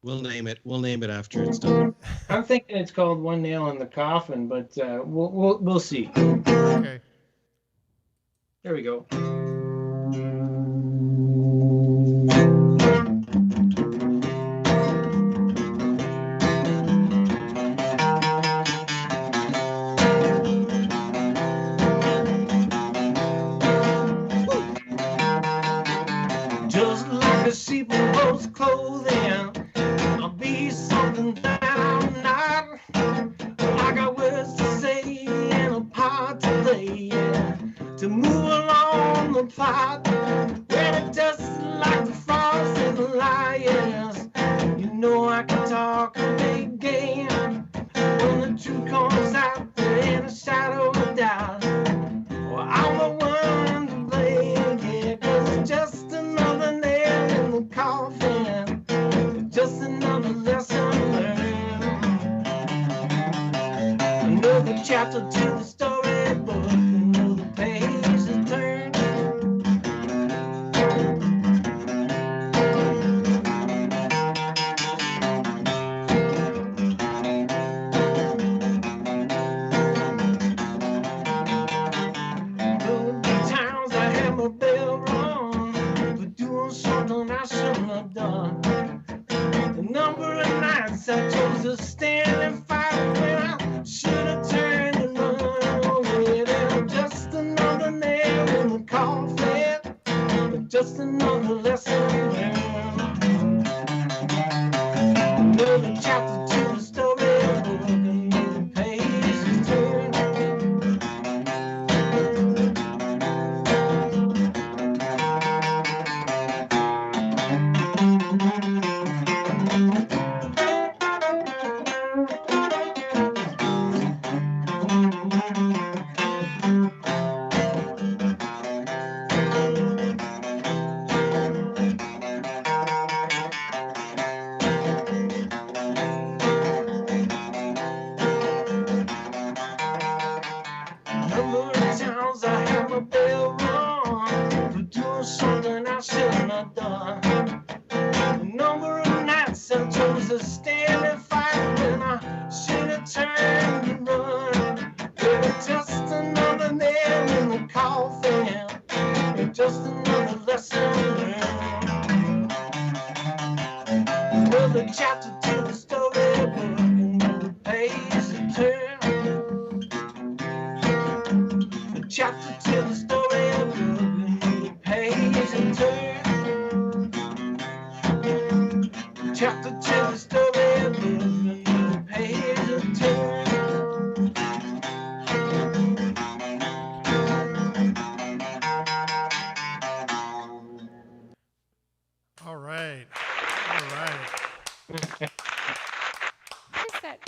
Speaker 1: We'll name it. We'll name it after it's done.
Speaker 7: I'm thinking it's called One Nail in the Coffin, but we'll see.
Speaker 4: Okay.
Speaker 7: There we go. Just like a hot. When it dust like the frost in the liars. You know I can talk a big game. When the truth comes out, there ain't a shadow of doubt. Well, I'm the one to blame, yeah, 'cause it's just another nail in the coffin. It's just another lesson learned. Another chapter to the storybook, another page to turn. Times I had my bell rung for doing something I shouldn't have done. The number of nights I chose to stand and fight when I should have turned and run away. Then just another nail in the coffin, just another lesson learned. Another chapter to the storybook, another page to turn. Number of times I had my bell rung for doing something I shouldn't have done. The number of nights I chose to stand and fight when I should have turned and run. It's just another nail in the coffin. It's just another lesson learned. Another chapter to the storybook, another page to turn. A chapter to the storybook, another page to turn. A chapter to the storybook, another page to turn.
Speaker 4: All right. All right.
Speaker 2: Where's that?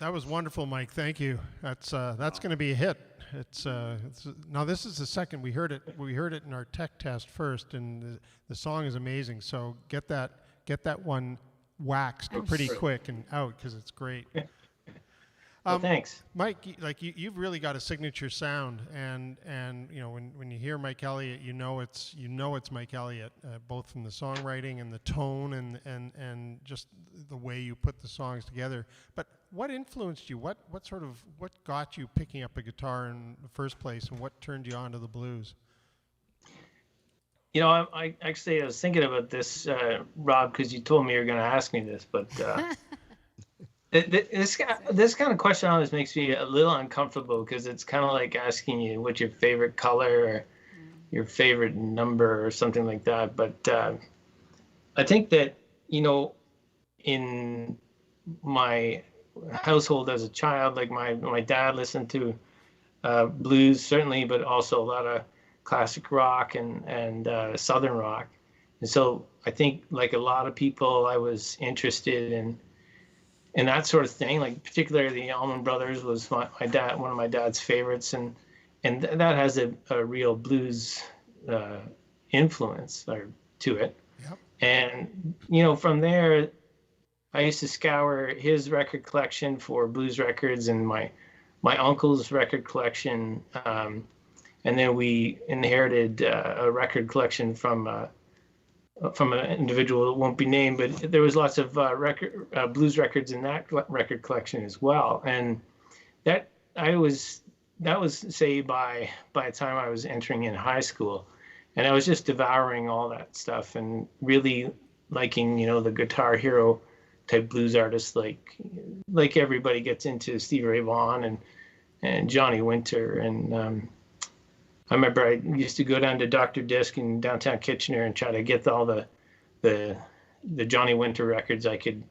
Speaker 4: That was wonderful, Mike. Thank you. That's going to be a hit. It's now this is the second we heard it. We heard it in our tech test first, and the song is amazing. So get that one waxed pretty quick and out because it's great.
Speaker 7: Well, thanks.
Speaker 4: Mike, you've really got a signature sound, and you know when you hear Mike Elliott, you know it's Mike Elliott, both from the songwriting and the tone and just the way you put the songs together. But what influenced you? What got you picking up a guitar in the first place, and what turned you on to the blues?
Speaker 7: You know, I actually was thinking about this, Rob, because you told me you were going to ask me this, but this kind of question always makes me a little uncomfortable because it's kind of like asking you what's your favorite color or your favorite number or something like that. But I think that, you know, in my household as a child, like my dad listened to blues certainly, but also a lot of classic rock and southern rock. And so I think like a lot of people, I was interested in that sort of thing. Like particularly the Allman Brothers was one of my dad's favorites, and that has a real blues influence to it. Yep. And you know, from there, I used to scour his record collection for blues records and my uncle's record collection. And then we inherited a record collection from an individual that won't be named, but there was lots of blues records in that record collection as well. And that was say by the time I was entering in high school, and I was just devouring all that stuff and really liking, you know, the Guitar Hero type blues artists, like everybody gets into Stevie Ray Vaughan and Johnny Winter. And I remember I used to go down to Dr. Disc in downtown Kitchener and try to get all the Johnny Winter records I could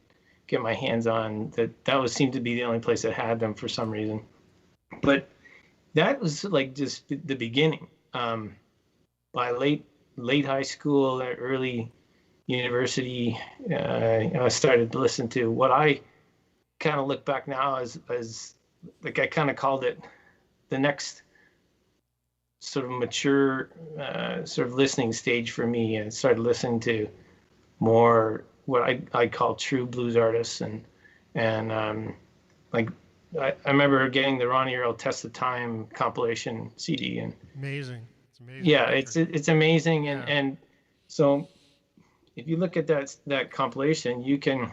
Speaker 7: get my hands on. That seemed to be the only place that had them for some reason. But that was like just the beginning. By late high school, early university, I started to listen to what I kind of look back now as like I kind of called it the next sort of mature sort of listening stage for me, and started listening to more what I call true blues artists, and like I remember getting the Ronnie Earl Test of Time compilation CD, and
Speaker 4: Amazing. It's amazing.
Speaker 7: yeah,
Speaker 4: record.
Speaker 7: it's amazing,
Speaker 4: Yeah.
Speaker 7: and so if you look at that compilation, you can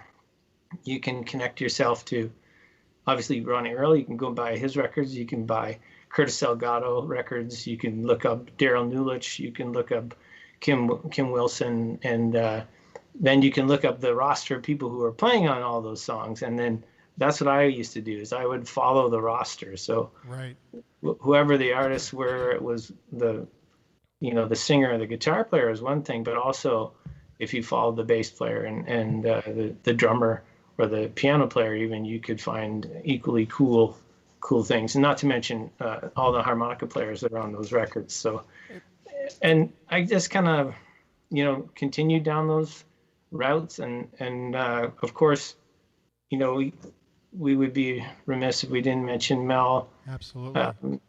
Speaker 7: connect yourself to obviously Ronnie Earl. You can go buy his records. You can buy Curtis Salgado records. You can look up Daryl Newlich. You can look up Kim Wilson, and then you can look up the roster of people who are playing on all those songs. And then that's what I used to do, is I would follow the roster. So
Speaker 4: Right.
Speaker 7: whoever the artists were, it was the singer or the guitar player is one thing, but also if you followed the bass player and the drummer or the piano player, even, you could find equally cool things. And not to mention all the harmonica players that are on those records. So, and I just kind of, continued down those routes, and of course, we would be remiss if we didn't mention Mel.
Speaker 4: Absolutely.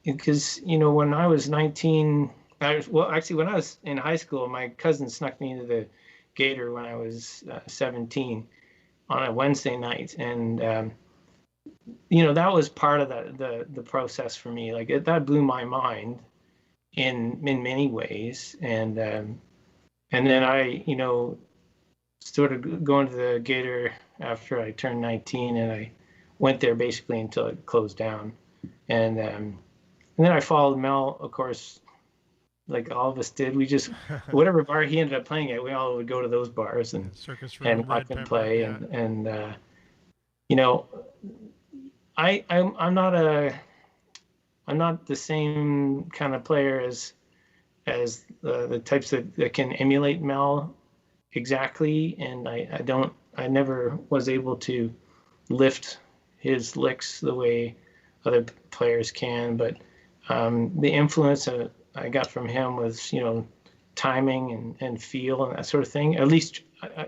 Speaker 7: Because when I was 19, when I was in high school, my cousin snuck me into the Gator when I was 17 on a Wednesday night, and that was part of the process for me. Like that blew my mind in many ways, and then I started going to the Gator after I turned 19, and I went there basically until it closed down, and then I followed Mel, of course, like all of us did. We just, whatever bar he ended up playing at, we all would go to those bars and
Speaker 4: Circus Room,
Speaker 7: watch him play.
Speaker 4: yeah.
Speaker 7: And I'm not the same kind of player as the types that can emulate Mel exactly. And I never was able to lift his licks the way other players can, but the influence I got from him was, timing and feel and that sort of thing. At least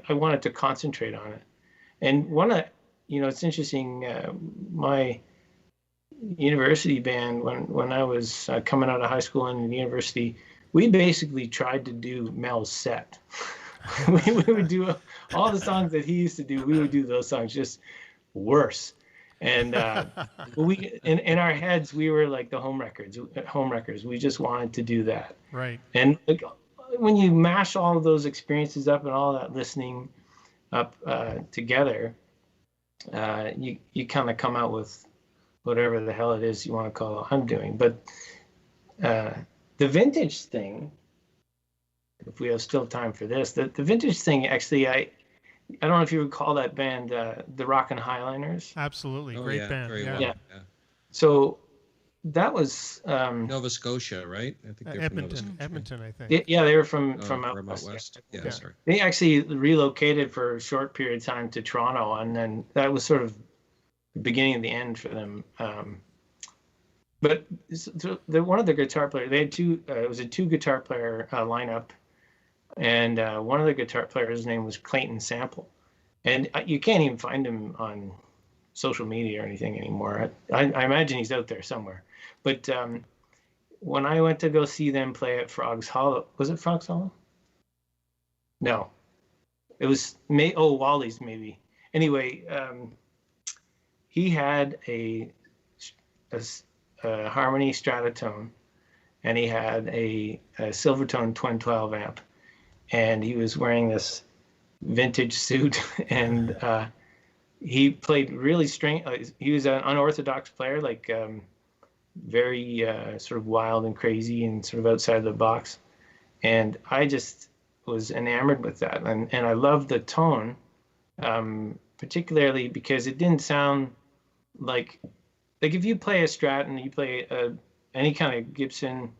Speaker 7: I wanted to concentrate on it. And it's interesting, my university band, when I was coming out of high school and university, we basically tried to do Mel's set. we would do all the songs that he used to do. We would do those songs, just worse. And we in our heads, we were like the home wreckers. We just wanted to do that.
Speaker 4: Right.
Speaker 7: And like, when you mash all of those experiences up and all that listening up together, you kind of come out with whatever the hell it is you want to call I'm doing. But the vintage thing, if we have still time for this, the vintage thing, actually, I don't know if you recall that band, the Rockin' Highliners.
Speaker 4: Absolutely.
Speaker 1: Oh,
Speaker 4: Great
Speaker 1: yeah,
Speaker 4: band.
Speaker 1: very
Speaker 4: Yeah.
Speaker 1: well.
Speaker 7: Yeah. So that was
Speaker 1: Nova Scotia, right? I think they're from Nova Scotia.
Speaker 4: Edmonton, I think.
Speaker 7: they were from
Speaker 1: From
Speaker 7: out west.
Speaker 1: west.
Speaker 7: Yeah.
Speaker 1: Yeah, sorry.
Speaker 7: They actually relocated for a short period of time to Toronto, and then that was sort of the beginning of the end for them. But one of the guitar players, they had two. It was a 2 guitar player lineup, and one of the guitar players' name was Clayton Sample, and you can't even find him on social media or anything anymore. I imagine he's out there somewhere. But when I went to go see them play at Frogs Hollow, was it Frogs Hollow? No, it was Wally's maybe. Anyway, he had a Harmony Stratotone, and he had a Silvertone Twin 12 amp, and he was wearing this vintage suit, and he played really strange. He was an unorthodox player, like very sort of wild and crazy and sort of outside the box. And I just was enamored with that, and I loved the tone, particularly because it didn't sound like if you play a Strat and you play any kind of Gibson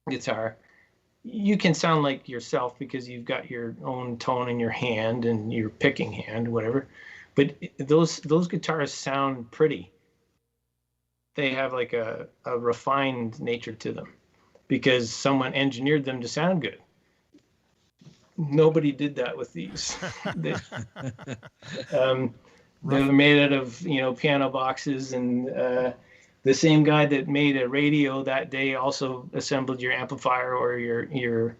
Speaker 7: guitar, you can sound like yourself because you've got your own tone in your hand and your picking hand, whatever. But those guitars sound pretty. they have like a refined nature to them because someone engineered them to sound good. Nobody did that with these. They're made out of, piano boxes, and the same guy that made a radio that day also assembled your amplifier or your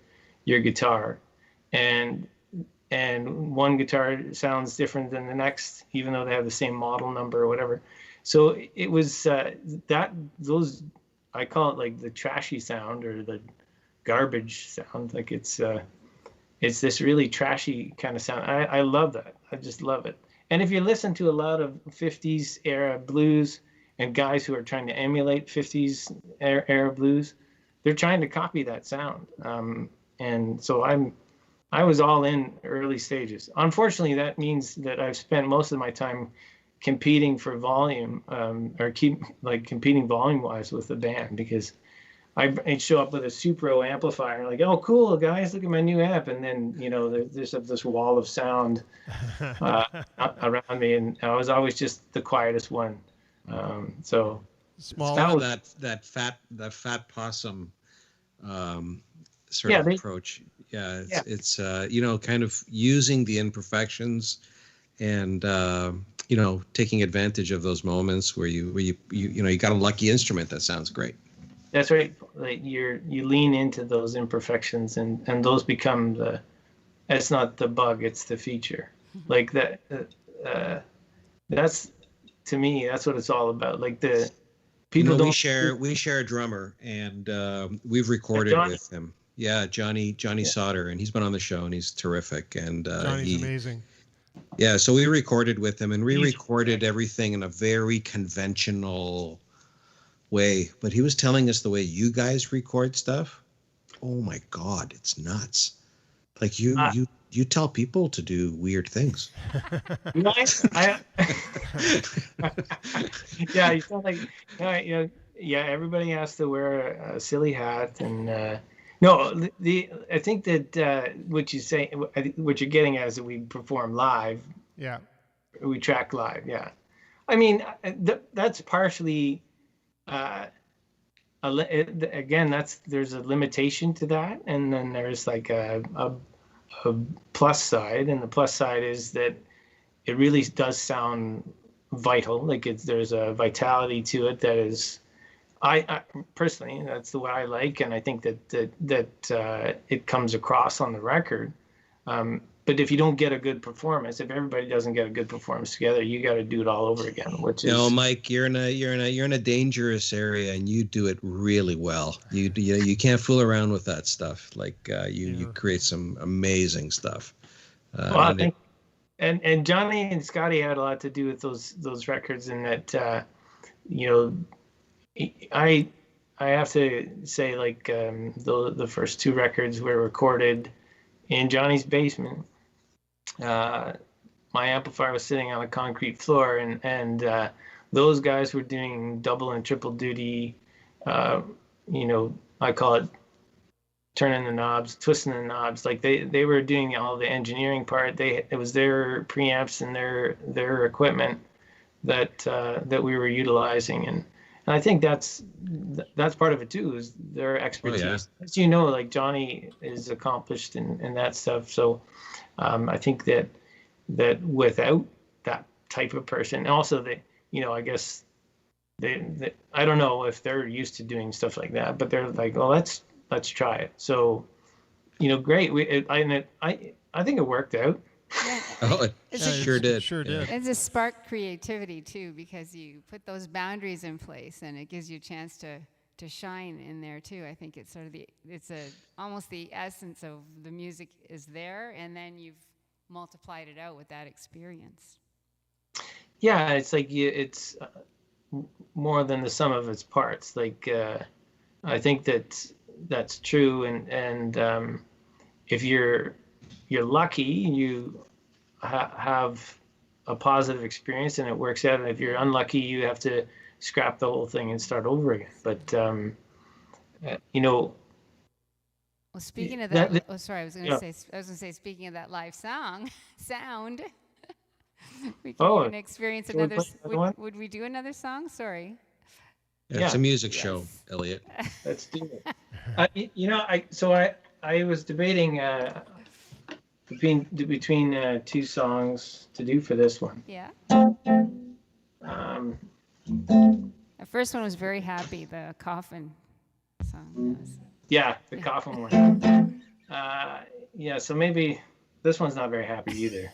Speaker 7: guitar, and one guitar sounds different than the next, even though they have the same model number or whatever. So it was those, I call it like the trashy sound or the garbage sound. Like it's this really trashy kind of sound. I love that. I just love it. And if you listen to a lot of 50s era blues and guys who are trying to emulate 50s era blues, they're trying to copy that sound. And so I was all in early stages. Unfortunately, that means that I've spent most of my time competing for volume, competing volume-wise with the band, because I'd show up with a Supro amplifier, like, oh, cool, guys, look at my new amp. And then, there's this wall of sound around me, and I was always just the quietest one. So
Speaker 4: Small.
Speaker 1: That fat possum sort of approach. Yeah, it's kind of using the imperfections and taking advantage of those moments where you got a lucky instrument that sounds great.
Speaker 7: That's right. Like you lean into those imperfections, and those become it's not the bug, it's the feature. Like that. That's, to me, that's what it's all about. Like the people
Speaker 1: we share a drummer, and we've recorded with him. Yeah, Johnny Sauter, and he's been on the show, and he's terrific. And
Speaker 4: Johnny's amazing.
Speaker 1: Yeah, so we recorded with him, and we recorded everything in a very conventional way. But he was telling us the way you guys record stuff. Oh my God, it's nuts! Like you tell people to do weird things.
Speaker 7: Yeah, you sound like everybody has to wear a silly hat, and I think that what you're getting at is that we perform live.
Speaker 4: Yeah,
Speaker 7: we track live. Yeah, I mean that's partially. There's a limitation to that, and then there's like a plus side, and the plus side is that it really does sound vital. Like there's a vitality to it that is, I personally, that's the way I like, and I think that it comes across on the record. But if you don't get a good performance, if everybody doesn't get a good performance together, you got to do it all over again. Which is,
Speaker 1: Mike, you're in a dangerous area, and you do it really well. You can't fool around with that stuff. Like you create some amazing stuff.
Speaker 7: I think, and Johnny and Scotty had a lot to do with those records, in that I have to say, like the first two records were recorded in Johnny's basement. My amplifier was sitting on a concrete floor, and those guys were doing double and triple duty. I call it turning the knobs, twisting the knobs. Like they were doing all the engineering part. It was their preamps and their equipment that we were utilizing, and I think that's part of it too, is their expertise. Oh, yeah. As you know, like Johnny is accomplished in that stuff. So I think that without that type of person, and also I guess they I don't know if they're used to doing stuff like that, but they're like, well, let's try it. So great. I think it worked out.
Speaker 2: Yeah.
Speaker 1: Oh, it sure did.
Speaker 4: Sure did.
Speaker 2: It's a spark creativity too, because you put those boundaries in place, and it gives you a chance to shine in there too. I think it's sort of almost the essence of the music is there, and then you've multiplied it out with that experience.
Speaker 7: Yeah, it's like it's more than the sum of its parts. Like I think that's true, and if you're lucky, you have a positive experience and it works out. And if you're unlucky, you have to scrap the whole thing and start over again. But
Speaker 2: Well, speaking of that, I was going to say, speaking of that live sound, we can even experience another. Would we do another song? Sorry.
Speaker 1: It's a music show, Elliott.
Speaker 7: Let's do it. I was debating between two songs to do for this one.
Speaker 2: Yeah.
Speaker 7: Um,
Speaker 2: The first one was very happy, the coffin song.
Speaker 7: yeah, the coffin one. So maybe this one's not very happy either.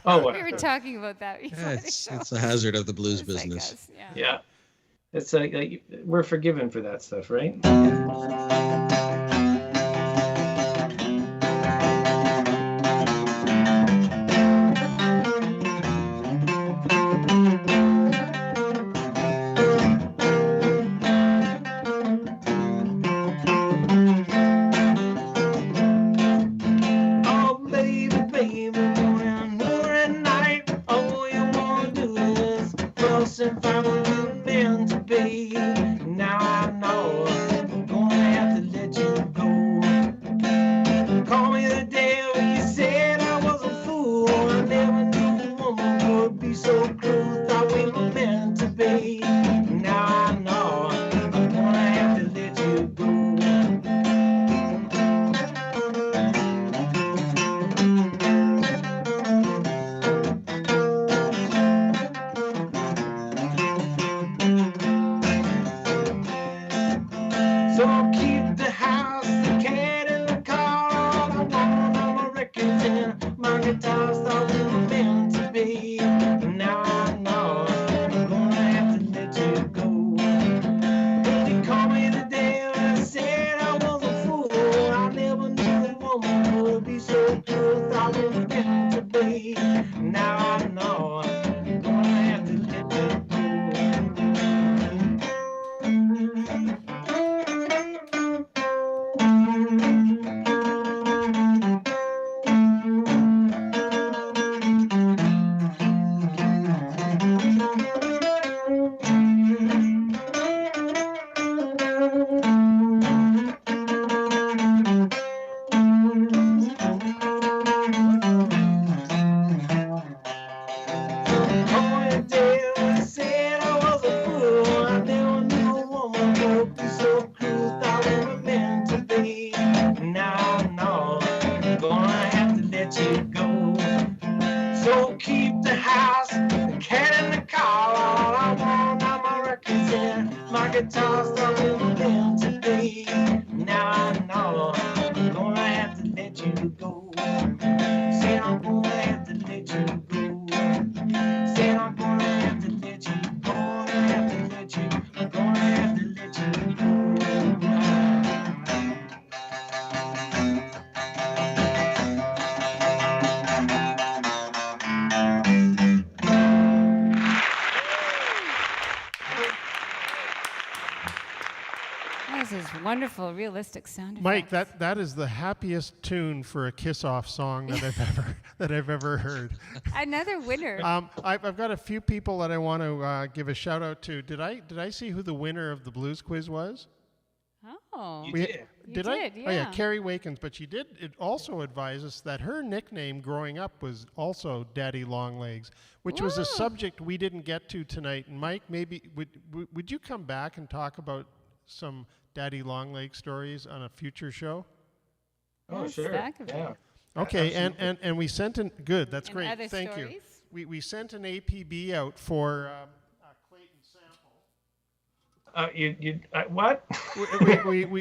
Speaker 7: Oh,
Speaker 2: We were talking about that before
Speaker 1: Yeah,
Speaker 2: the show.
Speaker 1: it's a hazard of the blues
Speaker 2: It's like
Speaker 1: business.
Speaker 2: us, yeah.
Speaker 7: yeah. It's like we're forgiven for that stuff, right?
Speaker 2: Wonderful, realistic sound
Speaker 4: Mike,
Speaker 2: effects.
Speaker 4: that is the happiest tune for a kiss-off song that I've ever heard.
Speaker 2: Another winner.
Speaker 4: I've got a few people that I want to give a shout out to. Did I see who the winner of the blues quiz was?
Speaker 2: Oh,
Speaker 7: You did.
Speaker 4: Did I?
Speaker 2: did,
Speaker 4: Oh yeah,
Speaker 2: yeah.
Speaker 4: Carrie Wakens. But she did. It also advised us that her nickname growing up was also Daddy Longlegs, which was a subject we didn't get to tonight. And Mike, maybe would you come back and talk about some Daddy Longlegs stories on a future show?
Speaker 7: Oh,
Speaker 2: Yes,
Speaker 7: sure.
Speaker 2: that could be.
Speaker 7: Yeah.
Speaker 4: Okay,
Speaker 7: Absolutely.
Speaker 4: and we sent an good. That's
Speaker 2: And
Speaker 4: great.
Speaker 2: other
Speaker 4: Thank you.
Speaker 2: stories?
Speaker 4: We sent an APB out for a Clayton sample.
Speaker 7: What?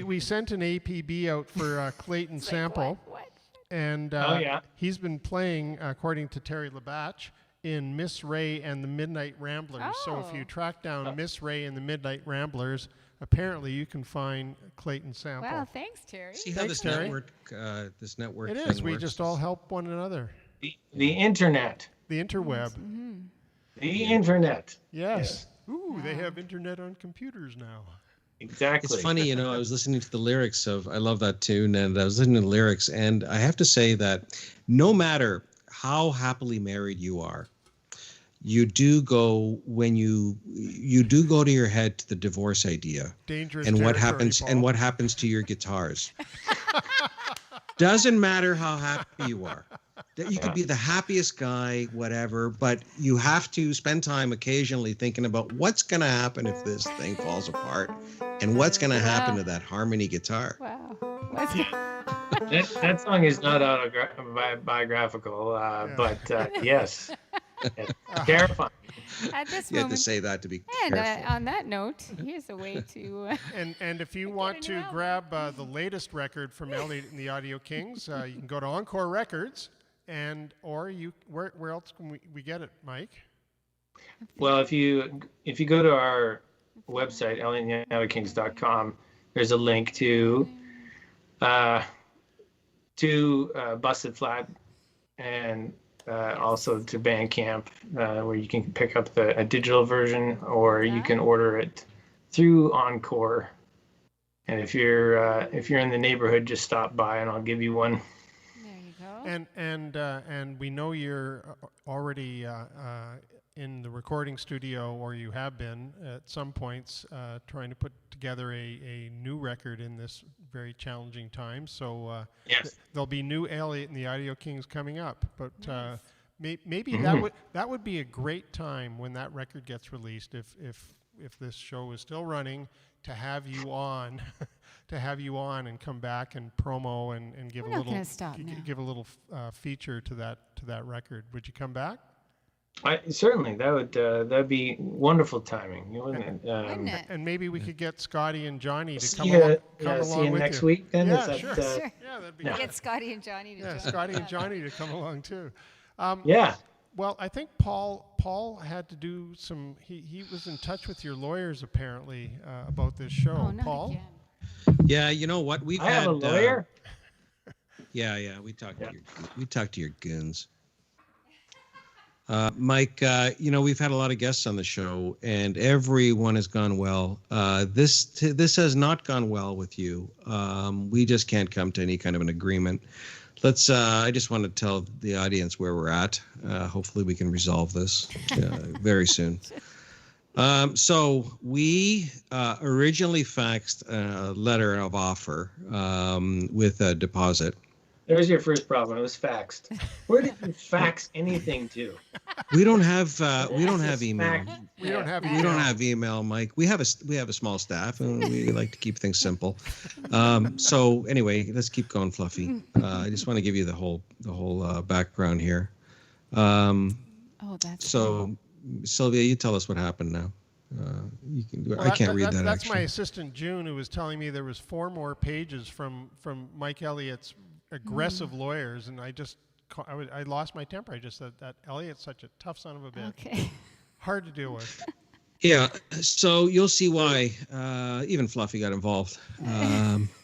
Speaker 4: we sent an APB out for Clayton
Speaker 2: It's like,
Speaker 4: sample,
Speaker 2: what?
Speaker 4: and
Speaker 7: yeah.
Speaker 4: he's been playing, according to Terry Labatch, in Miss Ray and the Midnight Ramblers. So if you
Speaker 2: Oh.
Speaker 4: track down Miss Ray and the Midnight Ramblers, apparently you can find Clayton sample.
Speaker 2: Wow, thanks, Terry.
Speaker 1: See how
Speaker 4: Thanks,
Speaker 1: this
Speaker 4: Terry.
Speaker 1: network
Speaker 4: It
Speaker 1: thing
Speaker 4: is. We
Speaker 1: works?
Speaker 4: just all help one another.
Speaker 7: The internet.
Speaker 4: The interweb.
Speaker 7: The internet.
Speaker 4: Yes. Ooh, they have internet on computers now.
Speaker 7: Exactly.
Speaker 1: It's funny, I was listening to the lyrics of, I love that tune, and I was listening to the lyrics, and I have to say that no matter how happily married you are, you do go when you do go to your head to the divorce idea.
Speaker 4: Dangerous
Speaker 1: And what
Speaker 4: territory,
Speaker 1: happens
Speaker 4: Paul.
Speaker 1: and what happens to your guitars. Doesn't matter how happy you are. You could be the happiest guy, whatever, but you have to spend time occasionally thinking about what's going to happen if this thing falls apart, and what's going to happen to that harmony guitar.
Speaker 2: Wow.
Speaker 7: That song is not biographical, but yes, it's terrifying.
Speaker 2: At this
Speaker 1: You had to
Speaker 2: moment.
Speaker 1: say that to be
Speaker 2: And
Speaker 1: careful.
Speaker 2: on that note, here's a way to.
Speaker 4: And if you want to grab the latest record from Elliott and the Audio Kings, you can go to Encore Records, or where else can we get it, Mike?
Speaker 7: Well, if you go to our website, elliotttheaudiokings.com, there's a link to Busted Flat, and also to Bandcamp, where you can pick up a digital version, or you can order it through Encore. And if you're in the neighborhood, just stop by and I'll give you one.
Speaker 2: There you go.
Speaker 4: And we know you're already in the recording studio, or you have been at some points, trying to put together a new record in this very challenging time. So
Speaker 7: Yes.
Speaker 4: there'll be new Elliott and the Audio Kings coming up. But maybe that would be a great time when that record gets released, if this show is still running, to have you on, and come back and promo and give
Speaker 2: We're
Speaker 4: a
Speaker 2: not
Speaker 4: little
Speaker 2: gonna stop now.
Speaker 4: give a little feature to that record. Would you come back?
Speaker 7: Certainly, that'd be wonderful timing, wouldn't it?
Speaker 2: Wouldn't it?
Speaker 4: And maybe we could get Scotty and Johnny to
Speaker 7: See
Speaker 4: come
Speaker 7: you,
Speaker 4: along with
Speaker 7: next
Speaker 4: you.
Speaker 7: week then.
Speaker 4: Yeah,
Speaker 7: Is that,
Speaker 4: sure.
Speaker 2: Sure.
Speaker 4: Yeah, that'd be
Speaker 7: Yeah.
Speaker 4: good.
Speaker 2: Get Scotty and Johnny to
Speaker 4: Yeah,
Speaker 2: join.
Speaker 4: Scotty and Johnny to come along too.
Speaker 7: Yeah.
Speaker 4: Well, I think Paul had to do some. He was in touch with your lawyers apparently about this show.
Speaker 2: Oh, not
Speaker 4: Paul.
Speaker 2: again.
Speaker 1: Yeah, you know what? We've
Speaker 7: I
Speaker 1: had
Speaker 7: have a lawyer.
Speaker 1: yeah, we talked to your goons. Mike, we've had a lot of guests on the show, and everyone has gone well. This has not gone well with you. We just can't come to any kind of an agreement. I just want to tell the audience where we're at. Hopefully we can resolve this very soon. So we originally faxed a letter of offer with a deposit.
Speaker 7: There's your first problem. It was faxed. Where did you fax anything to?
Speaker 1: We don't have email.
Speaker 4: We don't have.
Speaker 1: We don't have email, Mike. We have a small staff, and we like to keep things simple. So anyway, let's keep going, Fluffy. I just want to give you the whole background here.
Speaker 2: Oh, that's
Speaker 1: So, Sylvia, you tell us what happened now. You can.
Speaker 4: Well,
Speaker 1: I can't read that.
Speaker 4: That's
Speaker 1: actually.
Speaker 4: my assistant June, who was telling me there was 4 more pages from Mike Elliott's aggressive lawyers, and I lost my temper. I just said that Elliott's such a tough son of a bitch.
Speaker 2: Okay.
Speaker 4: Hard to deal with.
Speaker 1: Yeah, so you'll see why even Fluffy got involved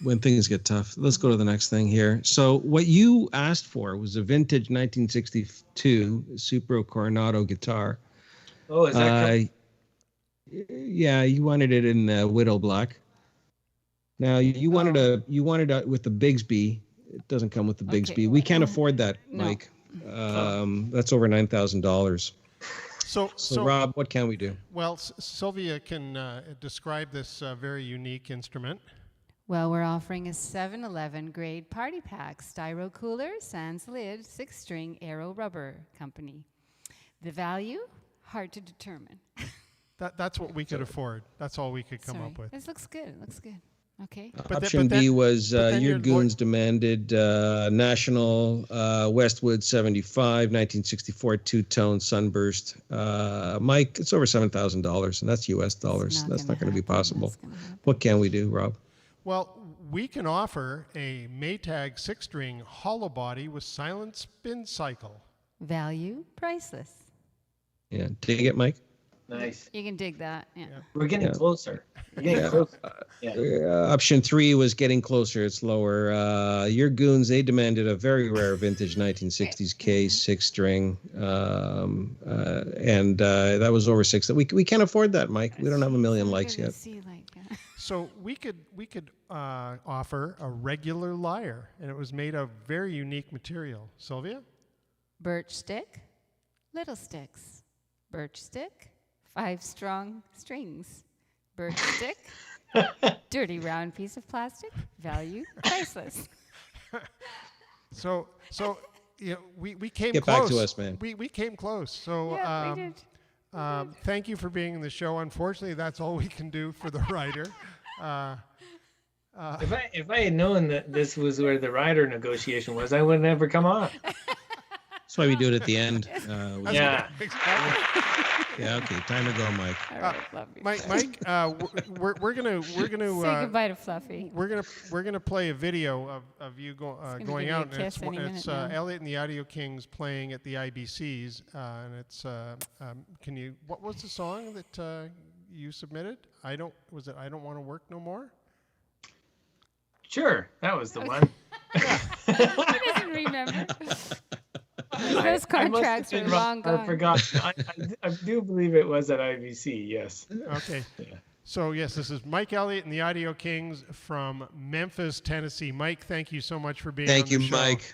Speaker 1: when things get tough. Let's go to the next thing here. So what you asked for was a vintage 1962 Supro Coronado guitar.
Speaker 7: Oh, is that
Speaker 1: Yeah, you wanted it in Widow Black. Now you wanted a with the Bigsby. It doesn't come with the Bigsby.
Speaker 2: Okay.
Speaker 1: We can't afford that,
Speaker 2: No.
Speaker 1: Mike. That's over $9,000. So Rob, what can we do?
Speaker 4: Well, Sylvia can describe this very unique instrument.
Speaker 2: Well, we're offering a 7-Eleven grade party pack, styro cooler, sans lid, 6-string aero rubber company. The value, hard to determine.
Speaker 4: That's what we could afford. That's all we could come
Speaker 2: Sorry.
Speaker 4: up with.
Speaker 2: This looks good. It looks good. Okay.
Speaker 1: Option B was
Speaker 4: but then
Speaker 1: your
Speaker 4: your
Speaker 1: goons demanded National Westwood 75, 1964 two-tone sunburst. Mike, it's over $7,000, and that's U.S. dollars. That's not going to be possible.
Speaker 2: That's gonna happen.
Speaker 1: What can we do, Rob?
Speaker 4: Well, we can offer a Maytag 6-string hollow body with silent spin cycle.
Speaker 2: Value, priceless.
Speaker 1: Yeah, dig it, Mike?
Speaker 7: Nice.
Speaker 2: You can dig that. Yeah.
Speaker 7: We're getting
Speaker 1: Yeah.
Speaker 7: closer. We're getting closer. Yeah.
Speaker 1: Option 3 was getting closer. It's lower. Your goons, they demanded a very rare vintage 1960s case, 6-string, and that was over 6. We can't afford that, Mike. We don't have a million likes yet.
Speaker 4: So we could offer a regular lyre, and it was made of very unique material. Sylvia?
Speaker 2: Birch stick, little sticks. Birch stick, 5 strong strings. Birch stick, dirty round piece of plastic. Value, priceless.
Speaker 4: So we came
Speaker 1: Get
Speaker 4: close.
Speaker 1: back to us, man.
Speaker 4: We came close. So
Speaker 2: Yeah, we did.
Speaker 4: thank you for being in the show. Unfortunately, that's all we can do for the writer.
Speaker 7: If I had known that this was where the rider negotiation was, I would have never come on.
Speaker 1: That's why we do it at the end.
Speaker 7: Yeah.
Speaker 1: Yeah. Okay. Time to go, Mike.
Speaker 2: All right, love you.
Speaker 4: Mike, we're gonna
Speaker 2: Say goodbye to Fluffy.
Speaker 4: we're gonna play a video of you
Speaker 2: gonna
Speaker 4: going
Speaker 2: give me a
Speaker 4: out, and
Speaker 2: kiss any minute
Speaker 4: it's
Speaker 2: now.
Speaker 4: Elliott and the Audio Kings playing at the IBCs, and it's what was the song that you submitted? I don't want to work no more.
Speaker 7: Sure, that was the one.
Speaker 2: He doesn't remember. Those contracts are long gone.
Speaker 7: I forgot. I do believe it was at IBC. Yes.
Speaker 4: Okay.
Speaker 7: Yeah.
Speaker 4: So yes, this is Mike Elliott and the Audio Kings from Memphis, Tennessee. Mike, thank you so much for being on the show.
Speaker 1: Thank you, Mike.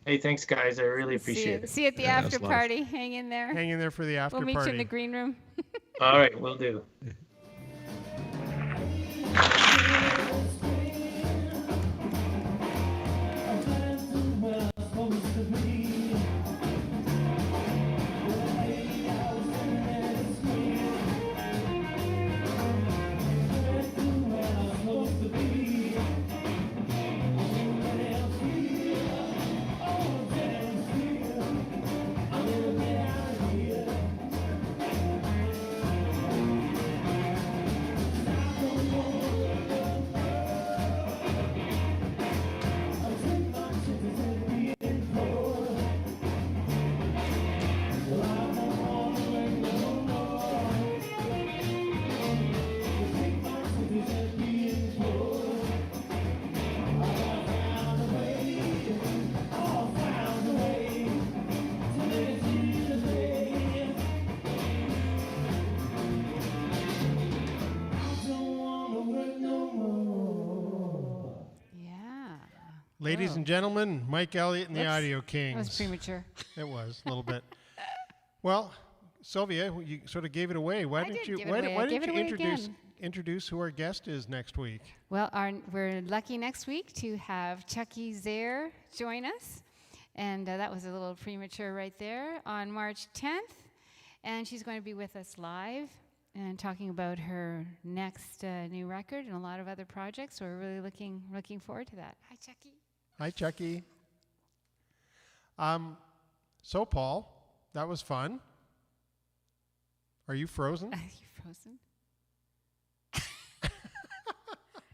Speaker 7: Hey, thanks, guys. I really appreciate it.
Speaker 2: See you at the
Speaker 1: Yeah,
Speaker 2: after
Speaker 1: that's
Speaker 2: party. Hang in there.
Speaker 4: Hang in there for the after
Speaker 2: We'll meet
Speaker 4: party.
Speaker 2: you in the green room.
Speaker 7: All right, we'll do.
Speaker 2: Yeah.
Speaker 4: Ladies and gentlemen, Mike Elliott and the
Speaker 2: Whoops.
Speaker 4: Audio
Speaker 2: That
Speaker 4: Kings.
Speaker 2: was premature.
Speaker 4: It was a little bit. Well, Sylvia, you sort of gave it away. Why
Speaker 2: I
Speaker 4: didn't
Speaker 2: did
Speaker 4: you?
Speaker 2: give it
Speaker 4: Why,
Speaker 2: away.
Speaker 4: why
Speaker 2: I gave
Speaker 4: didn't
Speaker 2: it
Speaker 4: you
Speaker 2: away
Speaker 4: introduce
Speaker 2: again.
Speaker 4: introduce who our guest is next week?
Speaker 2: Well, we're lucky next week to have Chucky Zare join us. And that was a little premature right there on March 10th. And she's going to be with us live and talking about her next new record and a lot of other projects. So we're really looking forward to that. Hi, Chucky.
Speaker 4: Hi, Chucky. So, Paul, that was fun. Are you frozen?
Speaker 2: Are you frozen?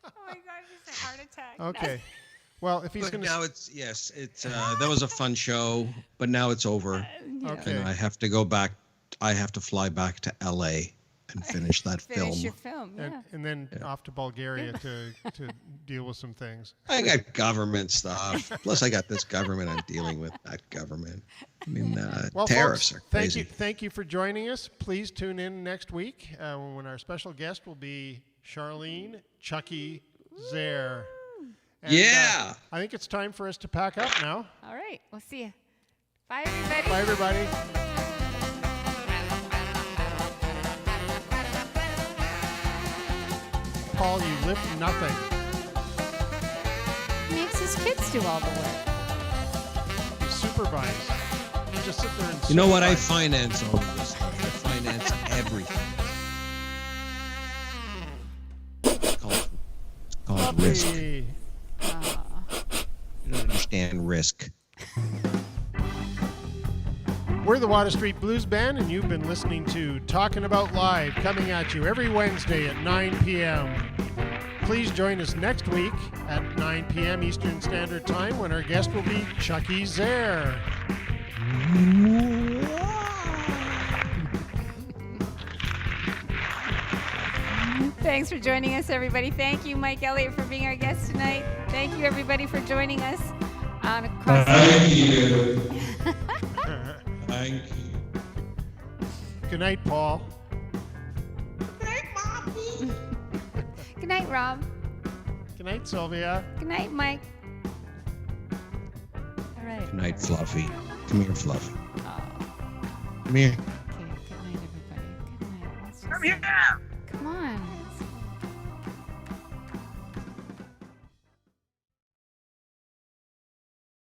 Speaker 2: Oh my God, it's a heart attack.
Speaker 4: Okay. Well, if he's
Speaker 1: But
Speaker 4: going
Speaker 1: now it's that was a fun show, but now it's over.
Speaker 2: Yeah.
Speaker 4: Okay.
Speaker 1: And I have to go back. I have to fly back to LA and finish that
Speaker 2: Finish your
Speaker 1: film.
Speaker 2: film, yeah.
Speaker 4: and then off to Bulgaria to deal with some things.
Speaker 1: I got government stuff. Plus, I got this government I'm dealing with. That government. I mean,
Speaker 4: Well,
Speaker 1: tariffs
Speaker 4: folks,
Speaker 1: are crazy.
Speaker 4: Thank you for joining us. Please tune in next week when our special guest will be Charlene Chucky Zare. And,
Speaker 1: Yeah.
Speaker 4: I think it's time for us to pack up now.
Speaker 2: All right, we'll see you. Bye, everybody.
Speaker 4: Bye, everybody. Paul, you lift nothing.
Speaker 2: Makes his kids do all the work.
Speaker 4: You supervise. You just sit there and
Speaker 1: You know what? I
Speaker 4: supervise.
Speaker 1: finance all of this stuff. I finance everything. It's called risk.
Speaker 4: Hey.
Speaker 1: You don't understand risk.
Speaker 4: We're the Water Street Blues Band, and you've been listening to Talkin' About Live, coming at you every Wednesday at 9 p.m. Please join us next week at 9 p.m. Eastern Standard Time when our guest will be Chucky Zare.
Speaker 2: Thanks for joining us, everybody. Thank you, Mike Elliott, for being our guest tonight. Thank you, everybody, for joining us on across.
Speaker 1: Thank you. Thank you.
Speaker 4: Good night, Paul.
Speaker 2: Good night, Rob.
Speaker 4: Good night, Sylvia.
Speaker 2: Good night, Mike. All right.
Speaker 1: Good night, Fluffy. Come here, Fluffy.
Speaker 2: Oh,
Speaker 1: Come here.
Speaker 2: okay. Good night, everybody. Good night. Let's just
Speaker 7: Come here.